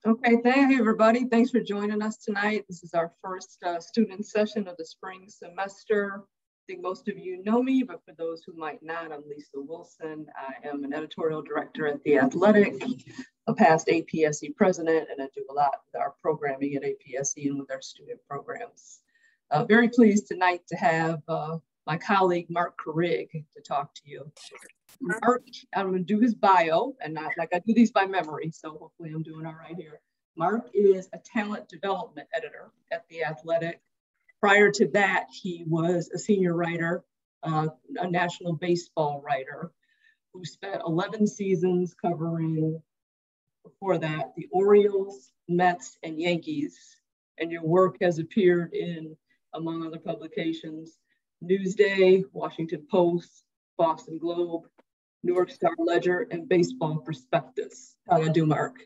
Okay, thank you, everybody. Thanks for joining us tonight. This is our first student session of the spring semester. I think most of you know me, but for those who might not, I'm Lisa Wilson. I am an editorial director at The Athletic, a past APSE president, and I do a lot with our programming at APSE and with our student programs. Very pleased tonight to have my colleague, Marc Carig, to talk to you. Marc, I'm going to do his bio, and not like I do these by memory, so hopefully I'm doing all right here. Marc is a talent development editor at The Athletic. Prior to that, he was a senior writer, a national baseball writer, who spent 11 seasons covering, before that, the Orioles, Mets, and Yankees. And your work has appeared in, among other publications, Newsday, Washington Post, Boston Globe, New York Star Ledger, and Baseball Prospectus. How'd I do, Marc?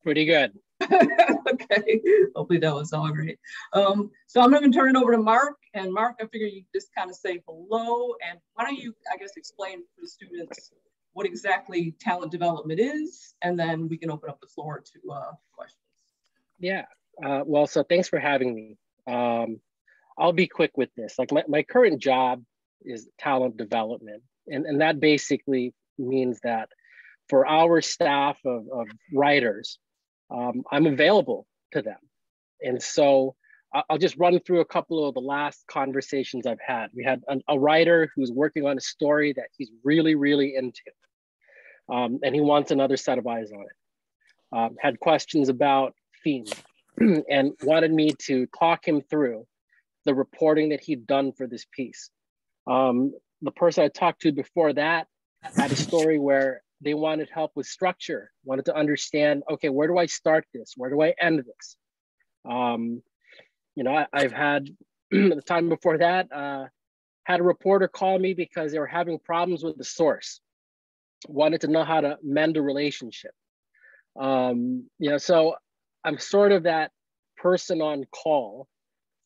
Pretty good. Okay, hopefully that was all right. So I'm going to turn it over to Marc. And Marc, I figure you just kind of say hello. And why don't you, I guess, explain for the students what exactly talent development is, and then we can open up the floor to questions. Yeah, well, so thanks for having me. I'll be quick with this. Like my current job is talent development. And that basically means that for our staff of writers, I'm available to them. And so I'll just run through a couple of the last conversations I've had. We had a writer who's working on a story that he's really, really into. And he wants another set of eyes on it. Had questions about themes and wanted me to talk him through the reporting that he'd done for this piece. The person I talked to before that had a story where they wanted help with structure, wanted to understand, okay, where do I start this? Where do I end this? I've had, the time before that, had a reporter call me because they were having problems with the source, wanted to know how to mend a relationship. So I'm sort of that person on call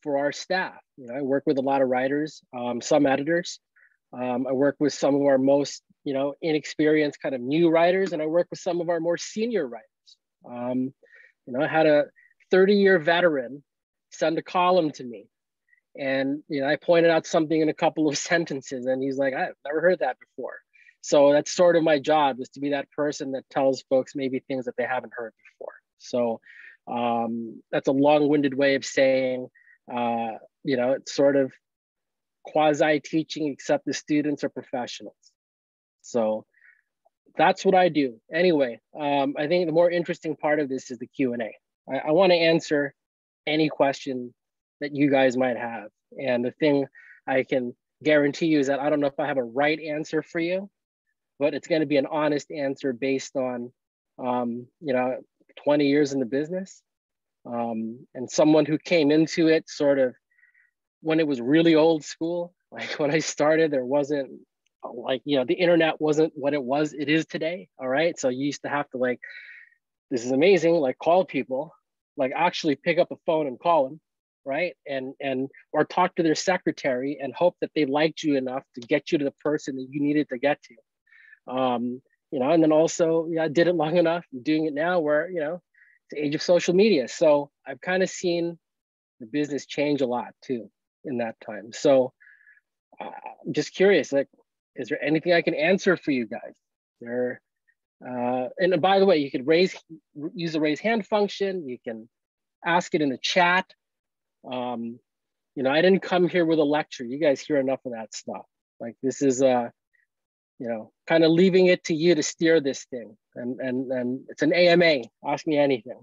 for our staff. I work with a lot of writers, some editors. I work with some of our most, inexperienced kind of new writers, and I work with some of our more senior writers. I had a 30-year veteran send a column to me, and I pointed out something in a couple of sentences, and he's like, "I've never heard that before." So that's sort of my job, is to be that person that tells folks maybe things that they haven't heard before. So that's a long-winded way of saying, it's sort of quasi-teaching, except the students are professionals. So that's what I do. Anyway, I think the more interesting part of this is the Q&A. I want to answer any question that you guys might have. And the thing I can guarantee you is that I don't know if I have a right answer for you, but it's going to be an honest answer based on, 20 years in the business, and someone who came into it sort of when it was really old school. Like when I started, there wasn't the internet wasn't what it is today. All right. So you used to have to this is amazing, call people, actually pick up a phone and call them. Right. Or talk to their secretary and hope that they liked you enough to get you to the person that you needed to get to. And then also, I did it long enough. I'm doing it now where, it's the age of social media. So I've kind of seen the business change a lot too in that time. So I'm just curious, is there anything I can answer for you guys? And by the way, you could use the raise hand function. You can ask it in the chat. I didn't come here with a lecture. You guys hear enough of that stuff. This is, kind of leaving it to you to steer this thing. And it's an AMA, ask me anything.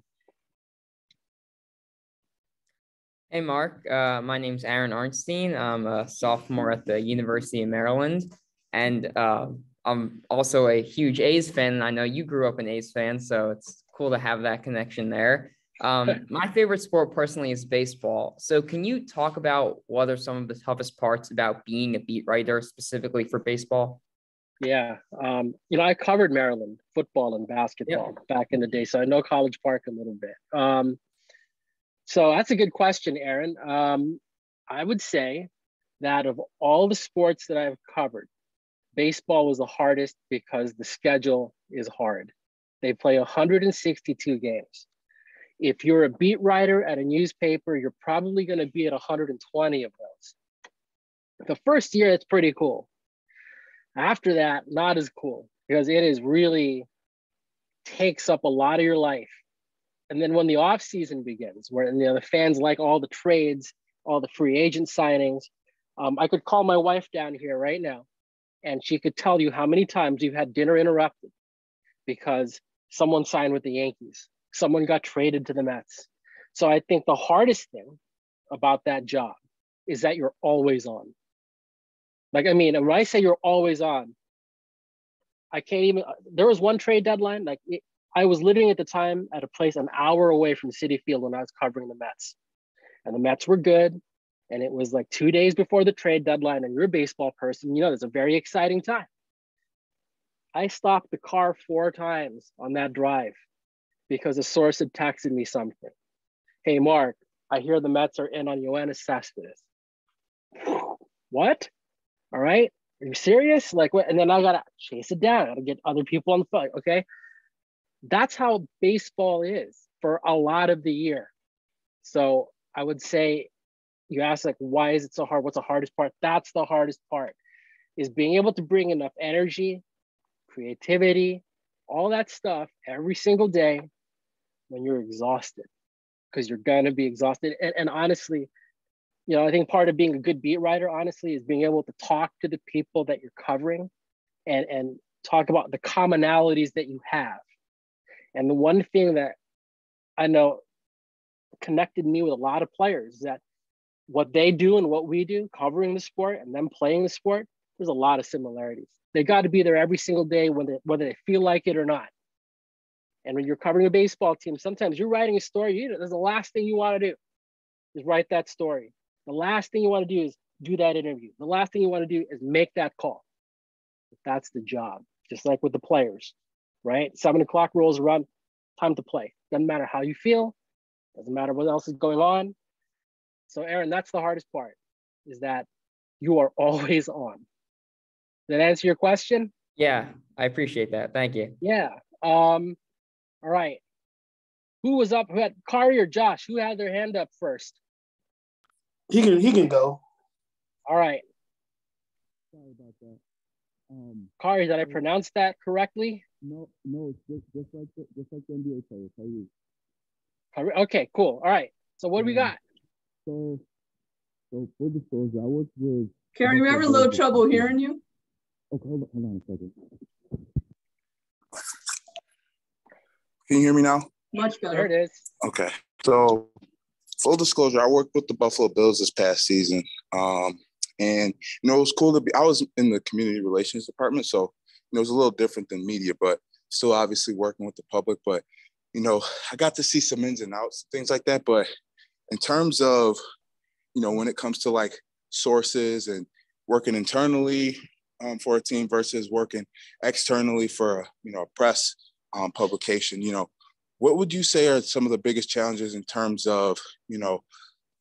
Hey, Marc, my name's Aaron Arnstein. I'm a sophomore at the University of Maryland, and I'm also a huge A's fan. I know you grew up an A's fan, so it's cool to have that connection there. My favorite sport personally is baseball. So can you talk about what are some of the toughest parts about being a beat writer specifically for baseball? Yeah, I covered Maryland football and basketball back in the day, so I know College Park a little bit. So that's a good question, Aaron. I would say that of all the sports that I've covered, baseball was the hardest because the schedule is hard. They play 162 games. If you're a beat writer at a newspaper, you're probably going to be at 120 of those. The first year, it's pretty cool. After that, not as cool, because it is really takes up a lot of your life. And then when the off season begins, where the fans like all the trades, all the free agent signings, I could call my wife down here right now, and she could tell you how many times you've had dinner interrupted because someone signed with the Yankees, someone got traded to the Mets. So I think the hardest thing about that job is that you're always on. Like, I mean, when I say you're always on, I can't even, there was one trade deadline, I was living at the time at a place an hour away from Citi Field when I was covering the Mets. And the Mets were good. And it was like 2 days before the trade deadline, and you're a baseball person, it's a very exciting time. I stopped the car 4 times on that drive because a source had texted me something. Hey, Mark, I hear the Mets are in on Yoenis Cespedes. What? All right. Are you serious? Like what? And then I got to chase it down. I got to get other people on the phone. Okay. That's how baseball is for a lot of the year. So I would say, you ask like, why is it so hard? What's the hardest part? That's the hardest part, is being able to bring enough energy, creativity, all that stuff every single day when you're exhausted, because you're going to be exhausted. And honestly, I think part of being a good beat writer, honestly, is being able to talk to the people that you're covering and talk about the commonalities that you have. And the one thing that I know connected me with a lot of players is that what they do and what we do, covering the sport and them playing the sport, there's a lot of similarities. They got to be there every single day, whether they feel like it or not. And when you're covering a baseball team, sometimes you're writing a story, that's the last thing you want to do is write that story. The last thing you want to do is do that interview. The last thing you want to do is make that call. That's the job, just like with the players, right? 7 o'clock rolls around, time to play. Doesn't matter how you feel, doesn't matter what else is going on. So Aaron, that's the hardest part, is that you are always on. Did that answer your question? Yeah, I appreciate that. Thank you. Yeah. All right. Who was up? Who had Kari or Josh? Who had their hand up first? He can go. All right. Sorry about that. Kari, did I pronounce that correctly? No, it's just like the NBA players. How are you? Kari, okay, cool. All right. So what do we got? So full disclosure, I worked with. Carrie, we're having a little trouble hearing you. Okay, hold on a second. Can you hear me now? Much better. There it is. Okay. So full disclosure, I worked with the Buffalo Bills this past season. And it was cool to be, I was in the community relations department. So, it was a little different than media, but still obviously working with the public. But, I got to see some ins and outs, things like that. But in terms of, when it comes to like sources and working internally for a team versus working externally for, a press publication, what would you say are some of the biggest challenges in terms of,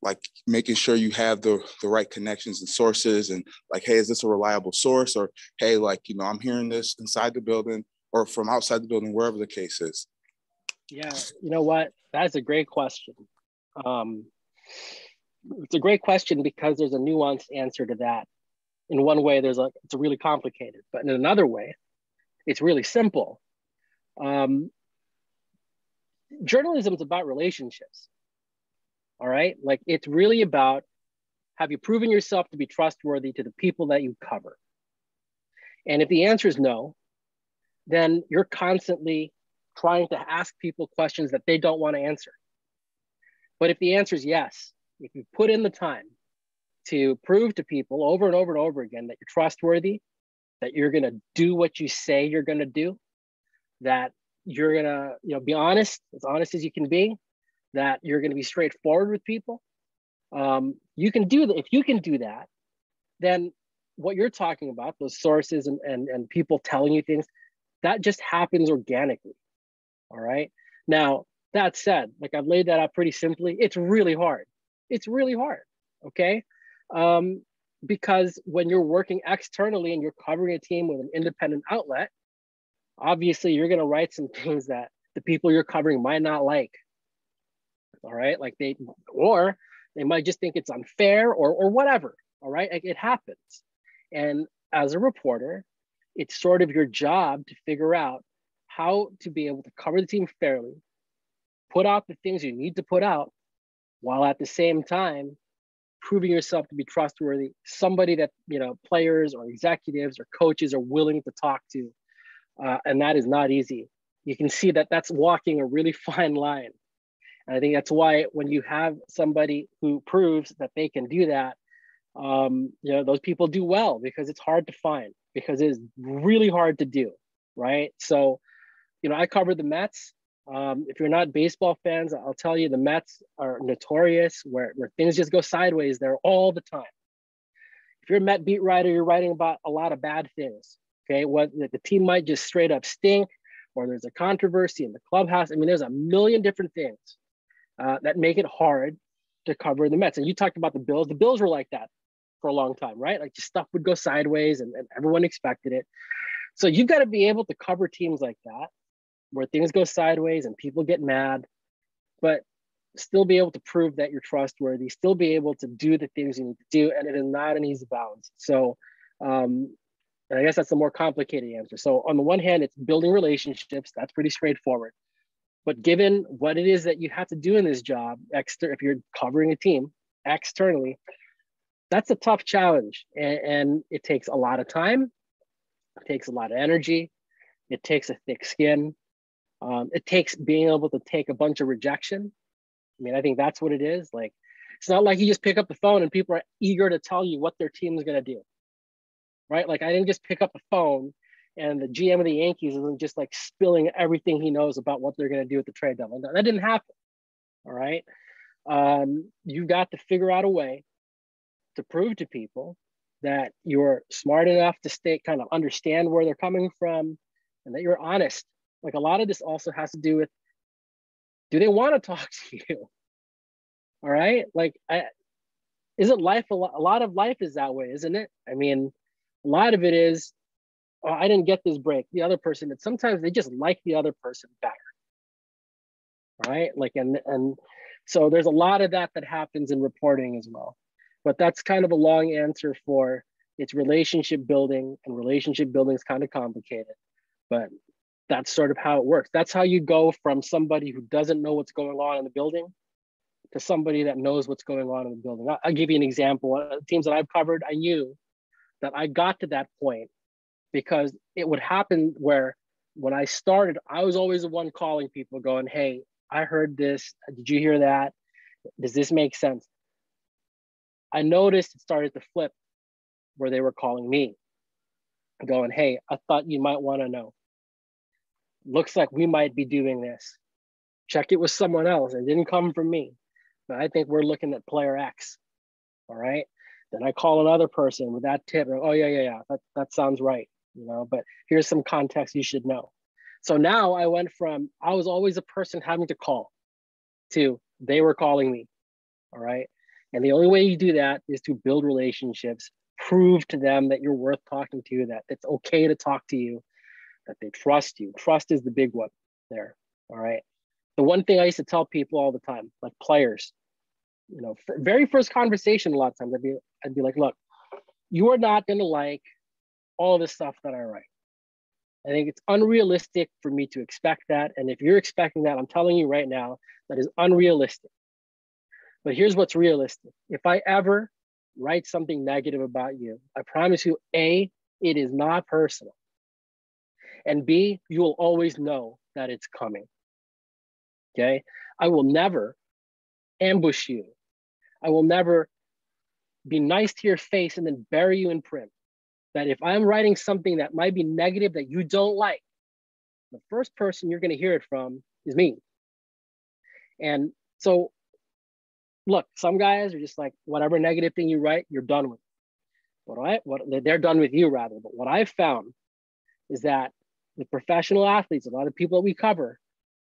like making sure you have the right connections and sources and like, hey, is this a reliable source? Or, hey, like, I'm hearing this inside the building or from outside the building, wherever the case is. Yeah, you know what? That's a great question. It's a great question because there's a nuanced answer to that. In one way, it's really complicated, but in another way, it's really simple. Journalism is about relationships. All right. Like it's really about, have you proven yourself to be trustworthy to the people that you cover? And if the answer is no, then you're constantly trying to ask people questions that they don't want to answer. But if the answer is yes, if you put in the time to prove to people over and over and over again that you're trustworthy, that you're going to do what you say you're going to do, that you're going to be honest as you can be, that you're going to be straightforward with people. You can do that. If you can do that, then what you're talking about, those sources and people telling you things, that just happens organically. All right. Now, that said, like I've laid that out pretty simply, it's really hard. It's really hard. Okay. Because when you're working externally and you're covering a team with an independent outlet, obviously you're going to write some things that the people you're covering might not like. all right? Like or they might just think it's unfair or whatever, all right? Like it happens. And as a reporter, it's sort of your job to figure out how to be able to cover the team fairly, put out the things you need to put out, while at the same time proving yourself to be trustworthy, somebody that, you know, players or executives or coaches are willing to talk to. And that is not easy. You can see that that's walking a really fine line. And I think that's why when you have somebody who proves that they can do that, you know, those people do well, because it's hard to find, because it is really hard to do, right? So, you know, I covered the Mets. If you're not baseball fans, I'll tell you the Mets are notorious where things just go sideways there all the time. If you're a Met beat writer, you're writing about a lot of bad things, okay? What the team might just straight up stink, or there's a controversy in the clubhouse. I mean, there's a million different things that make it hard to cover the Mets. And you talked about the Bills. The Bills were like that for a long time, right? Like just stuff would go sideways and everyone expected it. So you've got to be able to cover teams like that, where things go sideways and people get mad, but still be able to prove that you're trustworthy, still be able to do the things you need to do. And it is not an easy balance. So I guess that's the more complicated answer. So on the one hand, it's building relationships. That's pretty straightforward. But given what it is that you have to do in this job, if you're covering a team externally, that's a tough challenge. And it takes a lot of time. It takes a lot of energy. It takes a thick skin. It takes being able to take a bunch of rejection. I mean, I think that's what it is. Like, it's not like you just pick up the phone and people are eager to tell you what their team is going to do, right? Like, I didn't just pick up the phone and the GM of the Yankees isn't just like spilling everything he knows about what they're going to do at the trade deadline. That didn't happen, all right? You've got to figure out a way to prove to people that you're smart enough to kind of understand where they're coming from, and that you're honest. Like, a lot of this also has to do with, do they want to talk to you? All right. Like, isn't life a lot of life is that way, isn't it? I mean, a lot of it is, oh, I didn't get this break. The other person, that sometimes they just like the other person better. Right. Like, and so there's a lot of that happens in reporting as well. But that's kind of a long answer for, it's relationship building, and relationship building is kind of complicated, but that's sort of how it works. That's how you go from somebody who doesn't know what's going on in the building to somebody that knows what's going on in the building. I'll give you an example. Teams that I've covered, I knew that I got to that point because it would happen where when I started, I was always the one calling people going, hey, I heard this. Did you hear that? Does this make sense? I noticed it started to flip where they were calling me going, hey, I thought you might want to know. Looks like we might be doing this. Check it with someone else. It didn't come from me, but I think we're looking at player X. All right. Then I call another person with that tip. Oh yeah. That sounds right. You know, but here's some context you should know. So now I went from, I was always a person having to call, to they were calling me. All right. And the only way you do that is to build relationships, prove to them that you're worth talking to, that it's okay to talk to you, that they trust you. Trust is the big one there, all right? The one thing I used to tell people all the time, like players, you know, for very first conversation, a lot of times I'd be like, look, you are not gonna like all this stuff that I write. I think it's unrealistic for me to expect that. And if you're expecting that, I'm telling you right now, that is unrealistic. But here's what's realistic. If I ever write something negative about you, I promise you, A, it is not personal. And B, you will always know that it's coming, okay? I will never ambush you. I will never be nice to your face and then bury you in print. That if I'm writing something that might be negative that you don't like, the first person you're gonna hear it from is me. And so, look, some guys are just like, whatever negative thing you write, you're done with. They're done with you rather. But what I've found is that with professional athletes, a lot of people that we cover,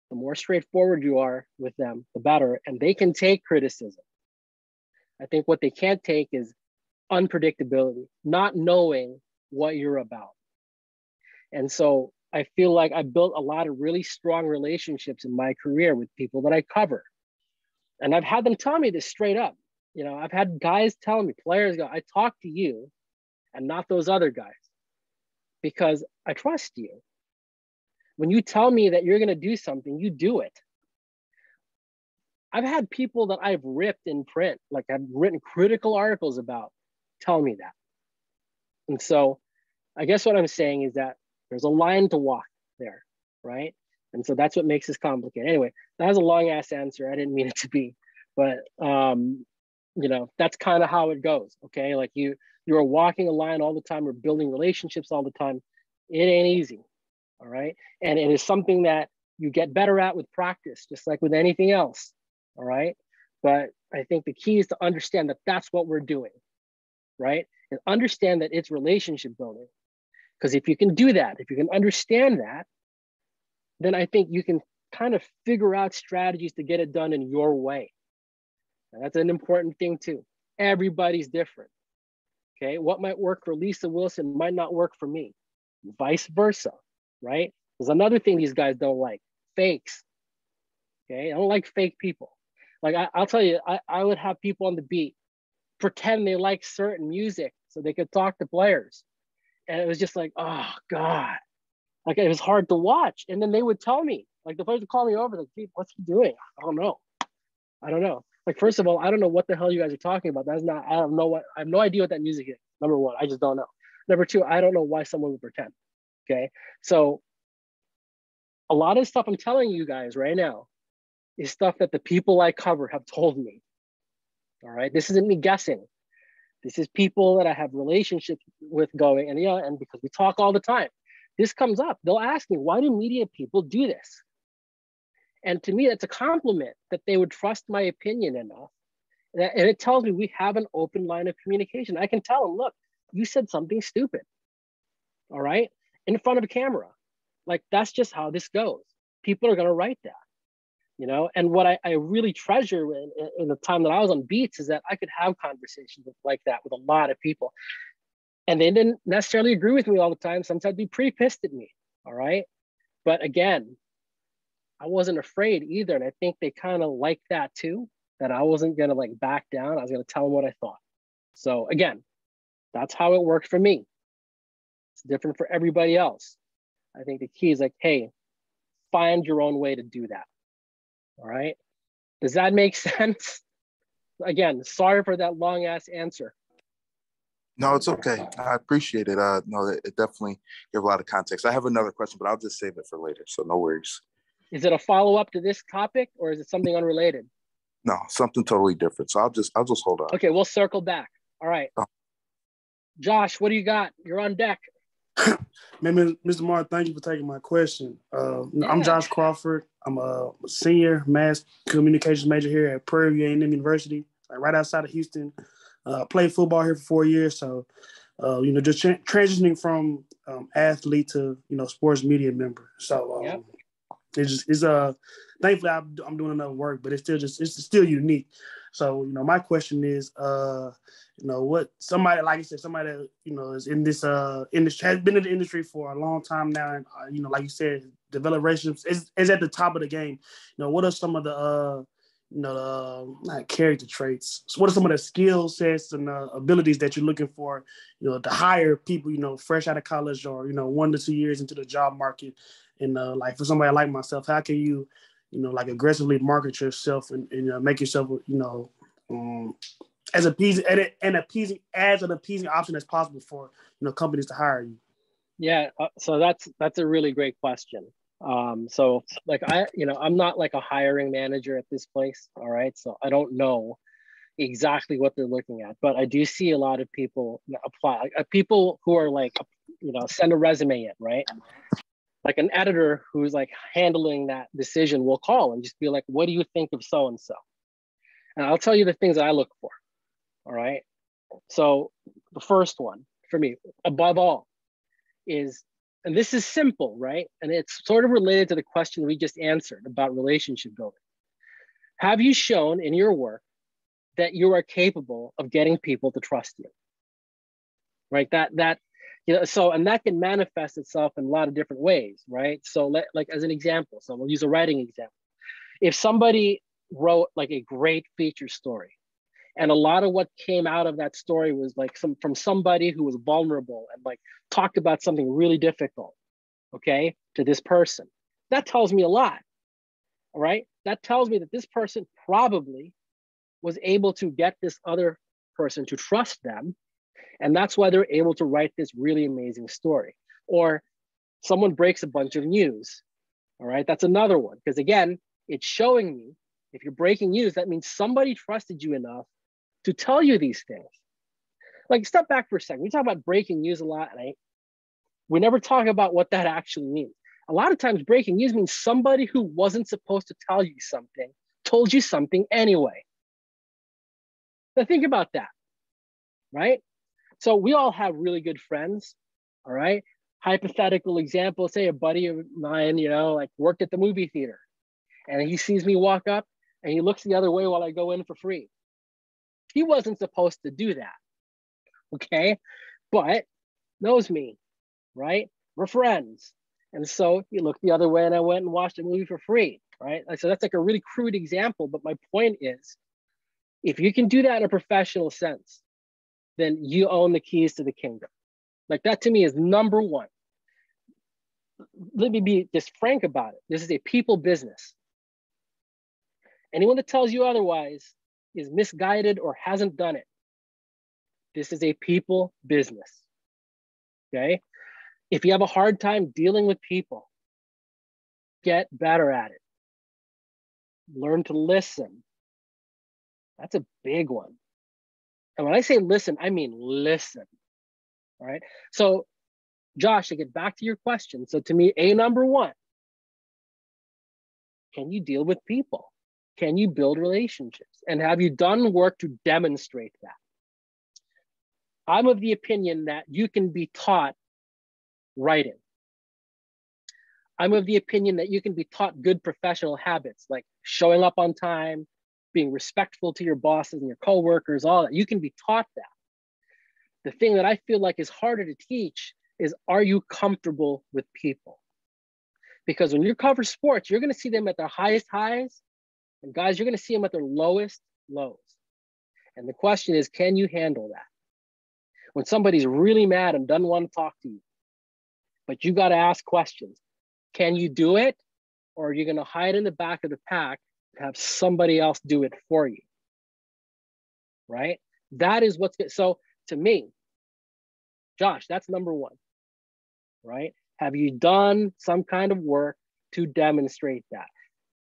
the more straightforward you are with them, the better. And they can take criticism. I think what they can't take is unpredictability, not knowing what you're about. And so I feel like I built a lot of really strong relationships in my career with people that I cover. And I've had them tell me this straight up. You know, I've had guys tell me, players go, I talk to you and not those other guys because I trust you. When you tell me that you're going to do something, you do it. I've had people that I've ripped in print, like I've written critical articles about, tell me that. And so I guess what I'm saying is that there's a line to walk there, right? And so that's what makes this complicated. Anyway, that was a long ass answer. I didn't mean it to be, but you know, that's kind of how it goes. Okay, like you are walking a line all the time, or building relationships all the time. It ain't easy, all right? And it is something that you get better at with practice, just like with anything else, all right? But I think the key is to understand that that's what we're doing, right? And understand that it's relationship building. Because if you can do that, if you can understand that, then I think you can kind of figure out strategies to get it done in your way. And that's an important thing too. Everybody's different, okay? What might work for Lisa Wilson might not work for me, vice versa, right? There's another thing these guys don't like, fakes, okay? I don't like fake people. Like I'll tell you, I would have people on the beat pretend they like certain music so they could talk to players. And it was just like, oh God, like it was hard to watch. And then they would tell me, like the players would call me over, like, gee, what's he doing? I don't know. Like, first of all, I don't know what the hell you guys are talking about. That's not, I have no idea what that music is. Number one, I just don't know. Number two, I don't know why someone would pretend, okay? So a lot of stuff I'm telling you guys right now is stuff that the people I cover have told me, all right? This isn't me guessing. This is people that I have relationships with going, and and because we talk all the time, this comes up. They'll ask me, why do media people do this? And to me, that's a compliment that they would trust my opinion enough. And it tells me we have an open line of communication. I can tell them, look, you said something stupid, all right? In front of a camera. Like, that's just how this goes. People are gonna write that, you know? And what I really treasure in the time that I was on beats is that I could have conversations like that with a lot of people. And they didn't necessarily agree with me all the time. Sometimes they'd be pretty pissed at me, all right? But again, I wasn't afraid either. And I think they kind of liked that too, that I wasn't gonna like back down. I was gonna tell them what I thought. So again, that's how it worked for me. It's different for everybody else. I think the key is like, hey, find your own way to do that, all right? Does that make sense? Again, sorry for that long ass answer. No, it's okay. I appreciate it. No, it definitely gave a lot of context. I have another question, but I'll just save it for later. So no worries. Is it a follow-up to this topic or is it something unrelated? No, something totally different. So I'll just hold on. Okay, we'll circle back. All right. Oh. Josh, what do you got? You're on deck. Man, Mr. Mark, thank you for taking my question. I'm Josh Crawford. I'm a senior mass communications major here at Prairie View A&M University, like right outside of Houston. Played football here for 4 years, so just transitioning from athlete to sports media member. So it's thankfully I'm doing enough work, but it's still unique. So my question is, what somebody, like I said, somebody that is in this industry, has been in the industry for a long time now, and like you said, develop relationships is at the top of the game. What are some of the not character traits? So what are some of the skill sets and abilities that you're looking for, to hire people, fresh out of college or 1 to 2 years into the job market? And like for somebody like myself, how can you, like aggressively market yourself and make yourself, as appeasing option as possible for companies to hire you? Yeah, so that's a really great question. So like I'm not like a hiring manager at this place, all right? So I don't know exactly what they're looking at, but I do see a lot of people apply, like people who are like, send a resume in, right? Like an editor who's like handling that decision will call and just be like, what do you think of so-and-so? And I'll tell you the things that I look for, all right? So the first one for me, above all, is, and this is simple, right? And it's sort of related to the question we just answered about relationship building. Have you shown in your work that you are capable of getting people to trust you? Right, so, and that can manifest itself in a lot of different ways, right? So like as an example, so we'll use a writing example. If somebody wrote like a great feature story. And a lot of what came out of that story was like from somebody who was vulnerable and like talked about something really difficult, okay, to this person. That tells me a lot, all right? That tells me that this person probably was able to get this other person to trust them. And that's why they're able to write this really amazing story. Or someone breaks a bunch of news, all right? That's another one. Because again, it's showing me if you're breaking news, that means somebody trusted you enough to tell you these things. Like, step back for a second. We talk about breaking news a lot, and we never talk about what that actually means. A lot of times breaking news means somebody who wasn't supposed to tell you something told you something anyway. Now think about that, right? So we all have really good friends, all right? Hypothetical example, say a buddy of mine, you know, like worked at the movie theater, and he sees me walk up and he looks the other way while I go in for free. He wasn't supposed to do that, okay? But knows me, right? We're friends. And so he looked the other way and I went and watched a movie for free, right? So that's like a really crude example, but my point is, if you can do that in a professional sense, then you own the keys to the kingdom. Like, that to me is number one. Let me be just frank about it. This is a people business. Anyone that tells you otherwise is misguided or hasn't done it. This is a people business, okay? If you have a hard time dealing with people, get better at it. Learn to listen. That's a big one. And when I say listen, I mean listen, all right? So Josh, to get back to your question, so to me, number one, can you deal with people? Can you build relationships? And have you done work to demonstrate that? I'm of the opinion that you can be taught writing. I'm of the opinion that you can be taught good professional habits, like showing up on time, being respectful to your bosses and your coworkers, all that. You can be taught that. The thing that I feel like is harder to teach is, are you comfortable with people? Because when you cover sports, you're going to see them at their highest highs, and guys, you're going to see them at their lowest lows. And the question is, can you handle that? When somebody's really mad and doesn't want to talk to you, but you got to ask questions. Can you do it? Or are you going to hide in the back of the pack and have somebody else do it for you? Right? That is what's good. So to me, Josh, that's number one, right? Have you done some kind of work to demonstrate that?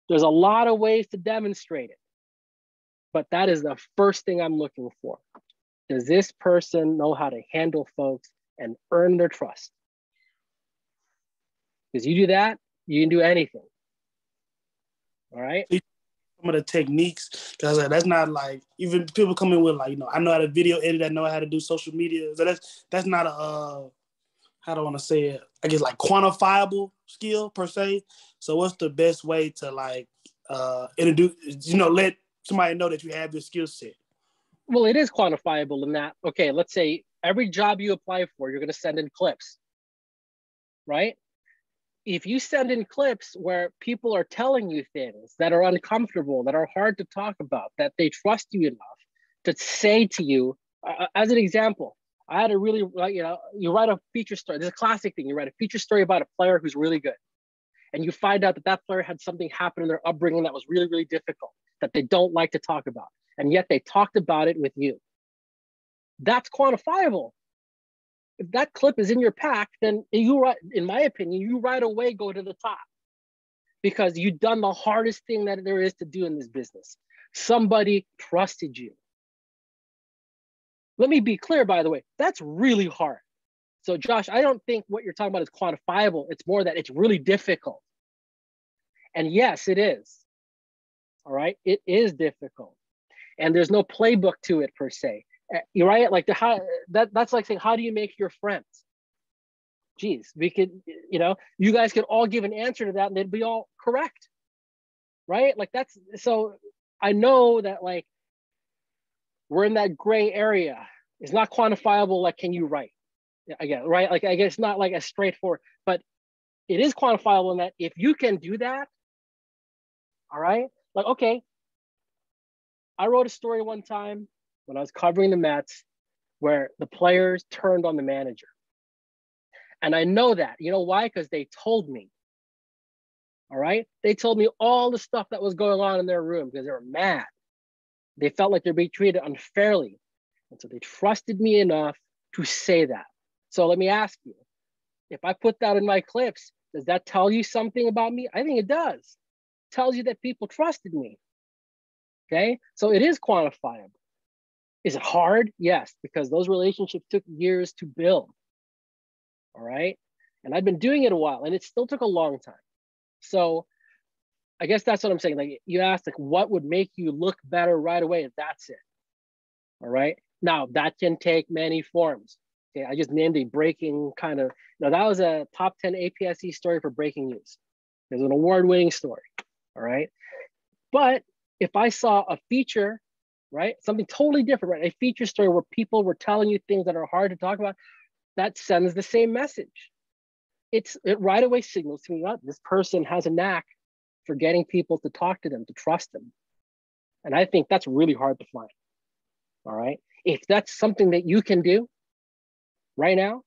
There's a lot of ways to demonstrate it, but that is the first thing I'm looking for. Does this person know how to handle folks and earn their trust? Because you do that, you can do anything. All right? Some of the techniques, because that's not like, even people come in with like, you know, I know how to video edit, I know how to do social media. So that's not a, how do I want to say it? I guess like quantifiable skill per se. So what's the best way to like introduce, you know, let somebody know that you have your skill set? Well, it is quantifiable in that, okay, let's say every job you apply for, you're going to send in clips, right? If you send in clips where people are telling you things that are uncomfortable, that are hard to talk about, that they trust you enough to say to you, as an example, I had a really, you know, you write a feature story. There's a classic thing. You write a feature story about a player who's really good. And you find out that that player had something happen in their upbringing that was really, really difficult, that they don't like to talk about. And yet they talked about it with you. That's quantifiable. If that clip is in your pack, then you, in my opinion, you right away go to the top, because you've done the hardest thing that there is to do in this business. Somebody trusted you. Let me be clear, by the way, that's really hard. So Josh, I don't think what you're talking about is quantifiable. It's more that it's really difficult. And yes, it is. All right, it is difficult. And there's no playbook to it per se. You're right, like that's like saying, how do you make your friends? Geez, we could, you know, you guys could all give an answer to that and they'd be all correct, right? Like that's, so I know that like we're in that gray area. It's not quantifiable, like can you write? Again, right? Like I guess it's not like as straightforward, but it is quantifiable in that if you can do that, all right, like, okay, I wrote a story one time when I was covering the Mets where the players turned on the manager. And I know that. You know why? Because they told me. All right? They told me all the stuff that was going on in their room because they were mad. They felt like they're being treated unfairly. And so they trusted me enough to say that. So let me ask you, if I put that in my clips, does that tell you something about me? I think it does. It tells you that people trusted me. Okay? So it is quantifiable. Is it hard? Yes, because those relationships took years to build. All right? And I've been doing it a while, and it still took a long time. So I guess that's what I'm saying. Like, you asked, like, what would make you look better right away? That's it. All right? Now, that can take many forms. Okay, I just named a breaking kind of, that was a top 10 APSE story for breaking news. It was an award-winning story. All right? But if I saw a feature, right, something totally different, right, a feature story where people were telling you things that are hard to talk about, that sends the same message. It right away signals to me, oh, this person has a knack for getting people to talk to them, to trust them. And I think that's really hard to find. All right? If that's something that you can do right now,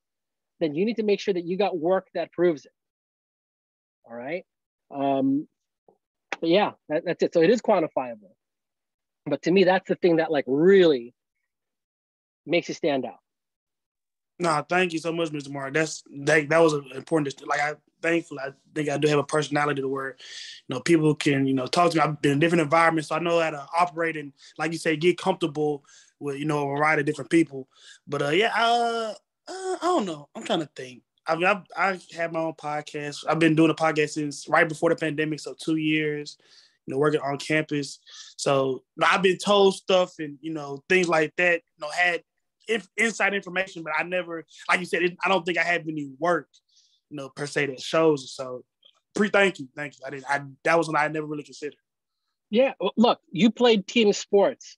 then you need to make sure that you got work that proves it. All right? But yeah, that's it. So it is quantifiable. But to me, that's the thing that like really makes you stand out. Nah, thank you so much, Mr. Mark. That was an important. Like, I think I do have a personality to where, people can, talk to me. I've been in different environments, so I know how to operate and, like you say, get comfortable with, a variety of different people. But I don't know. I'm trying to think. I mean, I have my own podcast. I've been doing a podcast since right before the pandemic, so 2 years. Working on campus. So I've been told stuff and things like that. Had inside information, but I never, like you said, I don't think I have any work, per se that shows it. So, thank you. That was one I never really considered. Yeah, look, you played team sports.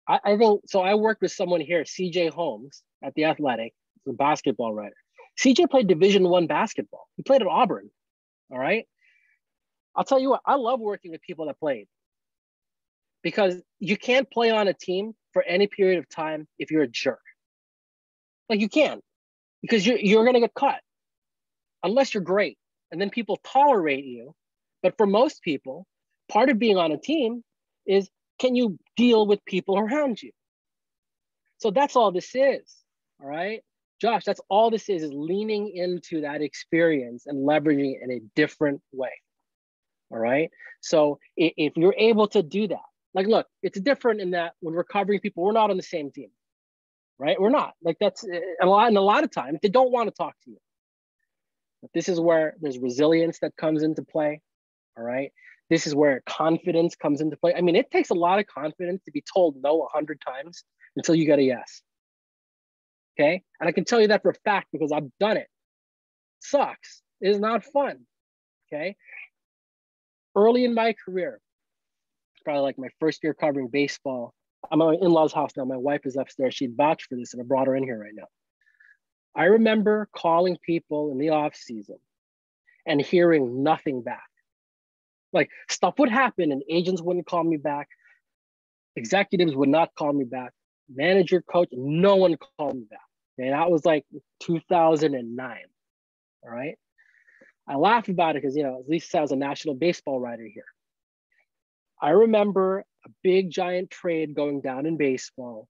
I think so. I worked with someone here, CJ Holmes, at the Athletic, the basketball writer. CJ played Division I basketball. He played at Auburn. All right. I'll tell you what, I love working with people that played, because you can't play on a team for any period of time if you're a jerk. Like, you can't, because you're going to get cut unless you're great, and then people tolerate you. But for most people, part of being on a team is, can you deal with people around you? So that's all this is. All right, Josh, that's all this is leaning into that experience and leveraging it in a different way. All right. So if you're able to do that, like, look, it's different in that when we're covering people, we're not on the same team, right? We're not. Like, that's a lot of times they don't want to talk to you. But this is where there's resilience that comes into play. All right. This is where confidence comes into play. I mean, it takes a lot of confidence to be told no 100 times until you get a yes. Okay. And I can tell you that for a fact because I've done it. Sucks. It is not fun. Okay. Early in my career, probably like my first year covering baseball. I'm at my in-laws' house now. My wife is upstairs. She'd vouch for this, and I brought her in here right now. I remember calling people in the off season and hearing nothing back. Like, stuff would happen and agents wouldn't call me back. Executives would not call me back. Manager, coach, no one called me back. And that was like 2009. All right. I laugh about it because, at least I was a national baseball writer here. I remember a big giant trade going down in baseball,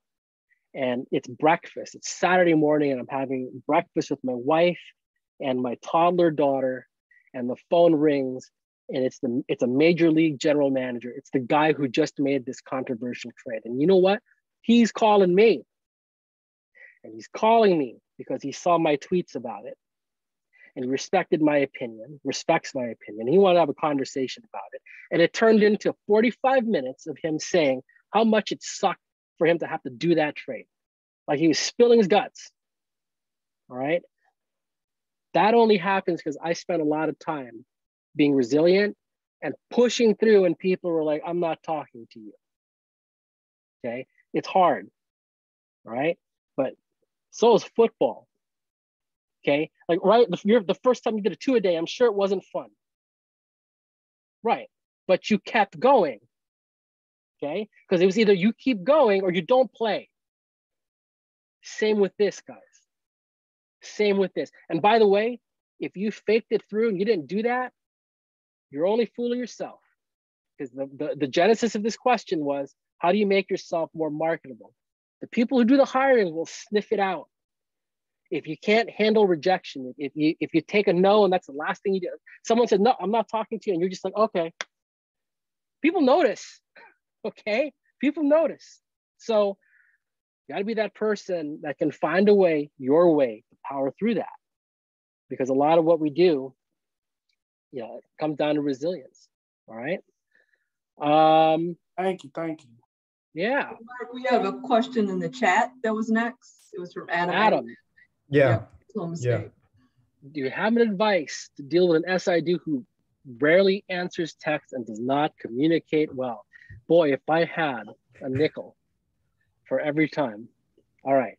and it's breakfast. It's Saturday morning, and I'm having breakfast with my wife and my toddler daughter, and the phone rings, and it's a major league general manager. It's the guy who just made this controversial trade. And you know what? He's calling me. And he's calling me because he saw my tweets about it. And he respected my opinion, respects my opinion. He wanted to have a conversation about it. And it turned into 45 minutes of him saying how much it sucked for him to have to do that trade. Like, he was spilling his guts. All right. That only happens because I spent a lot of time being resilient and pushing through when people were like, I'm not talking to you. Okay. It's hard. All right. But so is football. Okay, like, right, the first time you did a 2-a-day, I'm sure it wasn't fun. Right, but you kept going. okay? Because it was either you keep going or you don't play. Same with this, guys. Same with this. And by the way, if you faked it through and you didn't do that, you're only fooling yourself. Because the genesis of this question was, how do you make yourself more marketable? The people who do the hiring will sniff it out. If you can't handle rejection, if you take a no and that's the last thing you do, someone said, no, I'm not talking to you, and you're just like, okay. People notice, okay? People notice. So you gotta be that person that can find a way, your way, to power through that. Because a lot of what we do, it comes down to resilience, all right? Thank you. Yeah. Mark, we have a question in the chat that was next. It was from Adam. Adam. Yeah. Yeah. Do you have an advice to deal with an SID who rarely answers text and does not communicate well? Boy, if I had a nickel for every time. All right.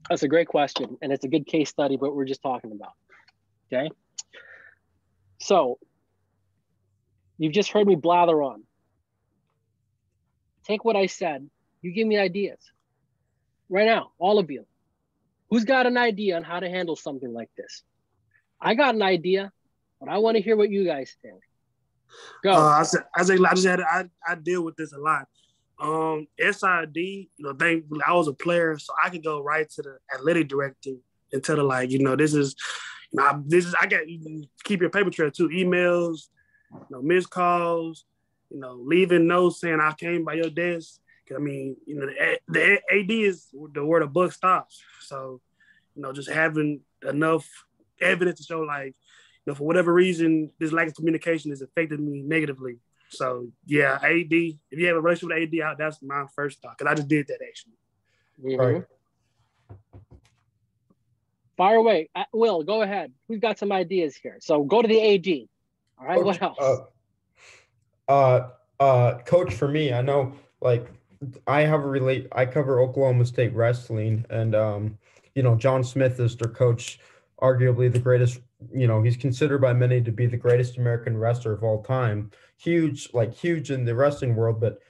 That's a great question. And it's a good case study, but we're just talking about. Okay. So you've just heard me blather on. Take what I said. You give me ideas. Right now, all of you. Who's got an idea on how to handle something like this? I got an idea, but I want to hear what you guys think. Go. I deal with this a lot. SID, I was a player, so I could go right to the athletic director and tell her this is I got, you can keep your paper trail too, emails, missed calls, leaving notes saying I came by your desk. The AD is where the buck stops. So, just having enough evidence to show for whatever reason, this lack of communication has affected me negatively. So yeah, AD, if you have a relationship with AD, that's my first thought, because I just did that actually. Mm-hmm. Right. Fire away. Will, go ahead. We've got some ideas here. So go to the AD. All right, Coach, what else? Coach, for me, I know I cover Oklahoma State wrestling, and John Smith is their coach, arguably the greatest, he's considered by many to be the greatest American wrestler of all time. Huge in the wrestling world, but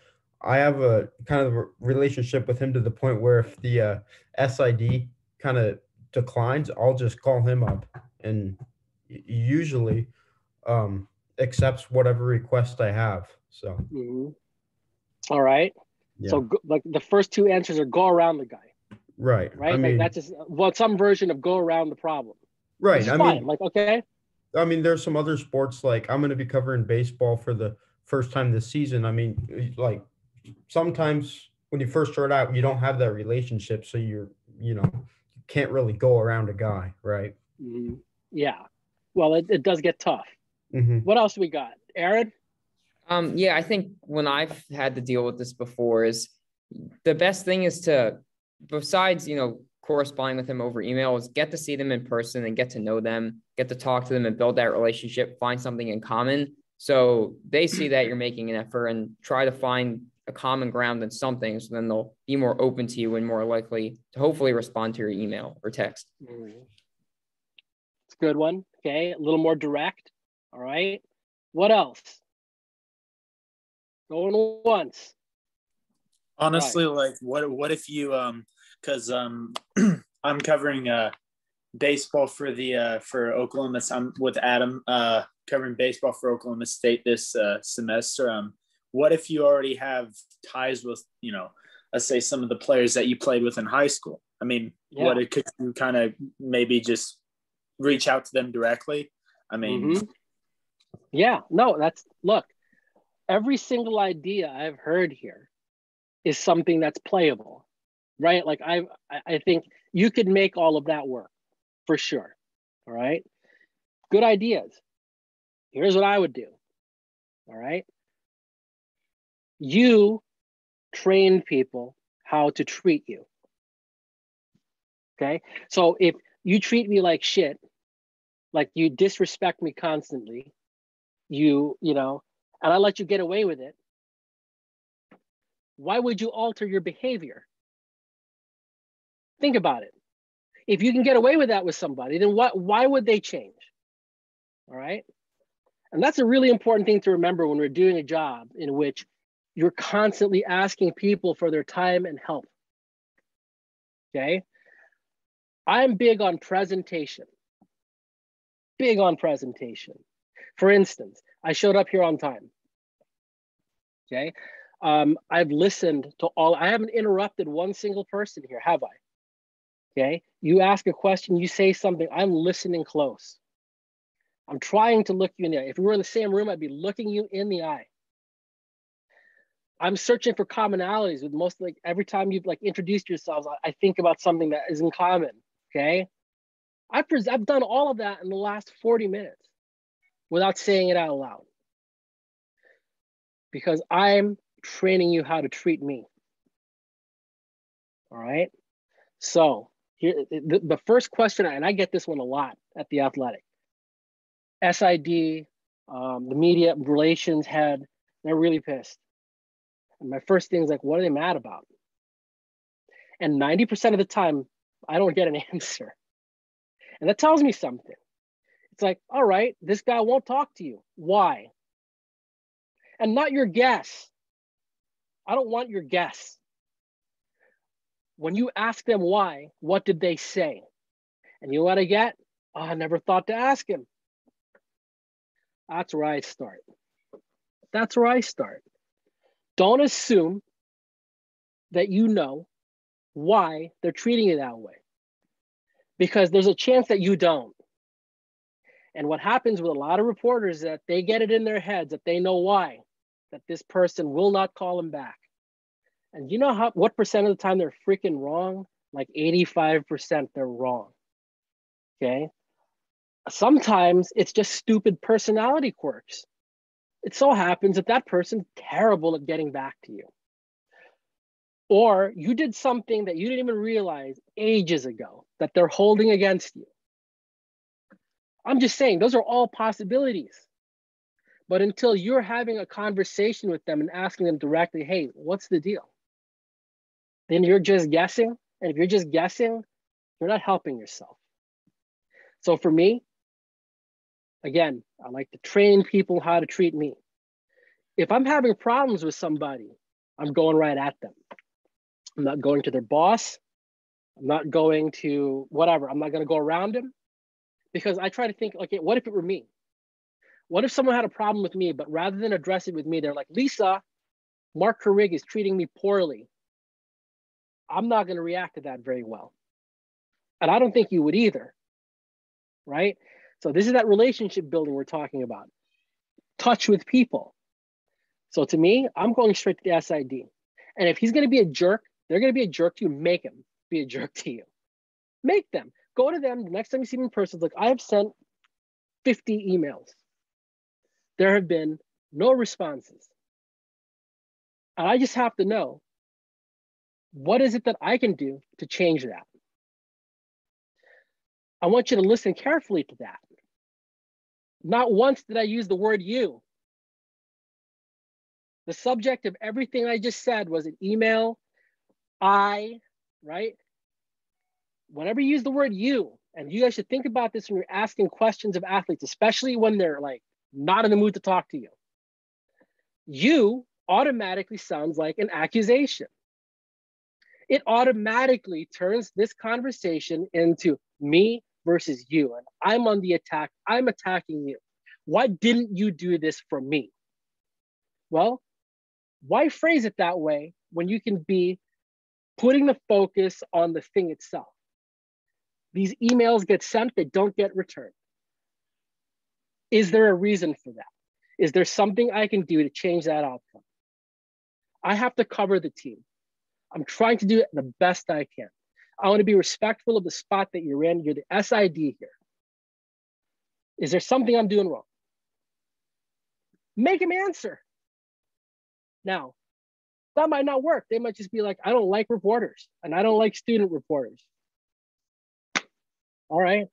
I have a kind of a relationship with him to the point where if the SID kind of declines, I'll just call him up, and usually accepts whatever request I have. So. Mm-hmm. All right. Yeah. So the first two answers are go around the guy. Right. Right. I mean, that's just some version of go around the problem. Right. Okay. I mean, there's some other sports, I'm going to be covering baseball for the first time this season. I mean, sometimes when you first start out, you don't have that relationship. So you can't really go around a guy. Right. Mm-hmm. Yeah. Well, it does get tough. Mm-hmm. What else we got? Aaron? Yeah, I think when I've had to deal with this before is the best thing is to, besides, corresponding with them over email, is get to see them in person and get to know them, get to talk to them and build that relationship, find something in common. So they see that you're making an effort and try to find a common ground in something. So then they'll be more open to you and more likely to hopefully respond to your email or text. It's a good one. Okay. A little more direct. All right. What else? Going once. Honestly, right. What if you because I'm covering baseball for Oklahoma. I'm with Adam covering baseball for Oklahoma State this semester. What if you already have ties with let's say some of the players that you played with in high school? I mean, could you kind of maybe just reach out to them directly? I mean, yeah, no, look. Every single idea I've heard here is something that's playable, right? I think you could make all of that work for sure. All right. Good ideas. Here's what I would do. All right. You train people how to treat you. Okay. So if you treat me like shit, like you disrespect me constantly, and I let you get away with it, why would you alter your behavior? Think about it. If you can get away with that with somebody, then why would they change? All right. And that's a really important thing to remember when we're doing a job in which you're constantly asking people for their time and help. Okay? I'm big on presentation. Big on presentation. For instance, I showed up here on time. Okay? I've listened to all, I haven't interrupted one single person here, have I? Okay? You ask a question, you say something, I'm listening close. I'm trying to look you in the eye. If we were in the same room, I'd be looking you in the eye. I'm searching for commonalities with most, like every time you've like introduced yourselves, I think about something that is in common, okay? I've done all of that in the last 40 minutes without saying it out loud because I'm training you how to treat me, all right? So here, the first question, and I get this one a lot at the Athletic, SID, the media relations head, they're really pissed. And my first thing is like, what are they mad about? And 90% of the time, I don't get an answer. And that tells me something. It's like, all right, this guy won't talk to you. Why? And not your guess. I don't want your guess. When you ask them why, what did they say? And you know what I get? Oh, I never thought to ask him. That's where I start. That's where I start. Don't assume that you know why they're treating you that way, because there's a chance that you don't. And what happens with a lot of reporters is that they get it in their heads that they know why, that this person will not call them back. And you know what percent of the time they're freaking wrong? Like 85% they're wrong, okay? Sometimes it's just stupid personality quirks. It so happens that that person's terrible at getting back to you. Or you did something that you didn't even realize ages ago that they're holding against you. I'm just saying, those are all possibilities. But until you're having a conversation with them and asking them directly, hey, what's the deal? Then you're just guessing. And if you're just guessing, you're not helping yourself. So for me, again, I like to train people how to treat me. If I'm having problems with somebody, I'm going right at them. I'm not going to their boss. I'm not going to whatever. I'm not going to go around them because I try to think, okay, what if it were me? What if someone had a problem with me, but rather than address it with me, they're like, Lisa, Marc Carig is treating me poorly. I'm not going to react to that very well. And I don't think you would either, right? So this is that relationship building we're talking about. Touch with people. So to me, I'm going straight to the SID. And if he's going to be a jerk, they're going to be a jerk to you, make him be a jerk to you. Make them. Go to them the next time you see them in person. Like, I have sent 50 emails. There have been no responses. And I just have to know, what is it that I can do to change that? I want you to listen carefully to that. Not once did I use the word you. The subject of everything I just said was an email, right? Whenever you use the word you, and you guys should think about this when you're asking questions of athletes, especially when they're like not in the mood to talk to you. You automatically sounds like an accusation. It automatically turns this conversation into me versus you. And I'm on the attack. I'm attacking you. Why didn't you do this for me? Well, why phrase it that way when you can be putting the focus on the thing itself? These emails get sent, they don't get returned. Is there a reason for that? Is there something I can do to change that outcome? I have to cover the team. I'm trying to do it the best I can. I want to be respectful of the spot that you're in. You're the SID here. Is there something I'm doing wrong? Make him answer. Now, that might not work. They might just be like, I don't like reporters and I don't like student reporters. All right.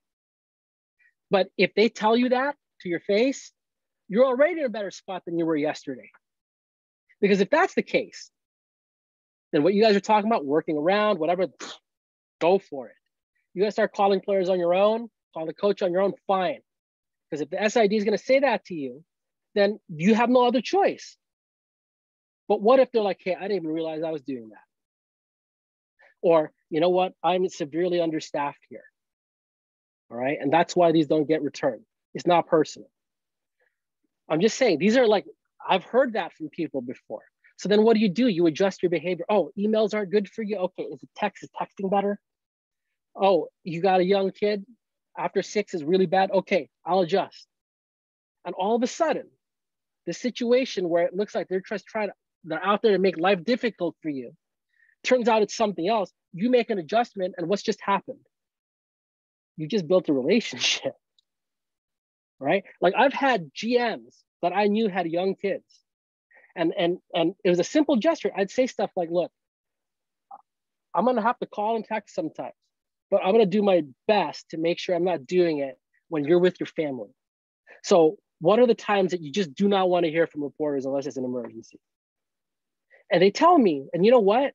But if they tell you that to your face, you're already in a better spot than you were yesterday. Because if that's the case, then what you guys are talking about, working around, whatever, go for it. You guys start calling players on your own, call the coach on your own, fine. Because if the SID is going to say that to you, then you have no other choice. But what if they're like, hey, I didn't even realize I was doing that. Or, you know what, I'm severely understaffed here. All right, and that's why these don't get returned. It's not personal. I'm just saying, these are like, I've heard that from people before. So then what do? You adjust your behavior. Oh, emails aren't good for you. Okay, is texting better? Oh, you got a young kid, after 6 is really bad. Okay, I'll adjust. And all of a sudden, the situation where it looks like they're out there to make life difficult for you, turns out it's something else. You make an adjustment, and what's just happened? You just built a relationship, right? Like I've had GMs that I knew had young kids, and it was a simple gesture. I'd say stuff like, look, I'm gonna have to call and text sometimes, but I'm gonna do my best to make sure I'm not doing it when you're with your family. So what are the times that you just do not want to hear from reporters unless it's an emergency? And they tell me, and you know what? It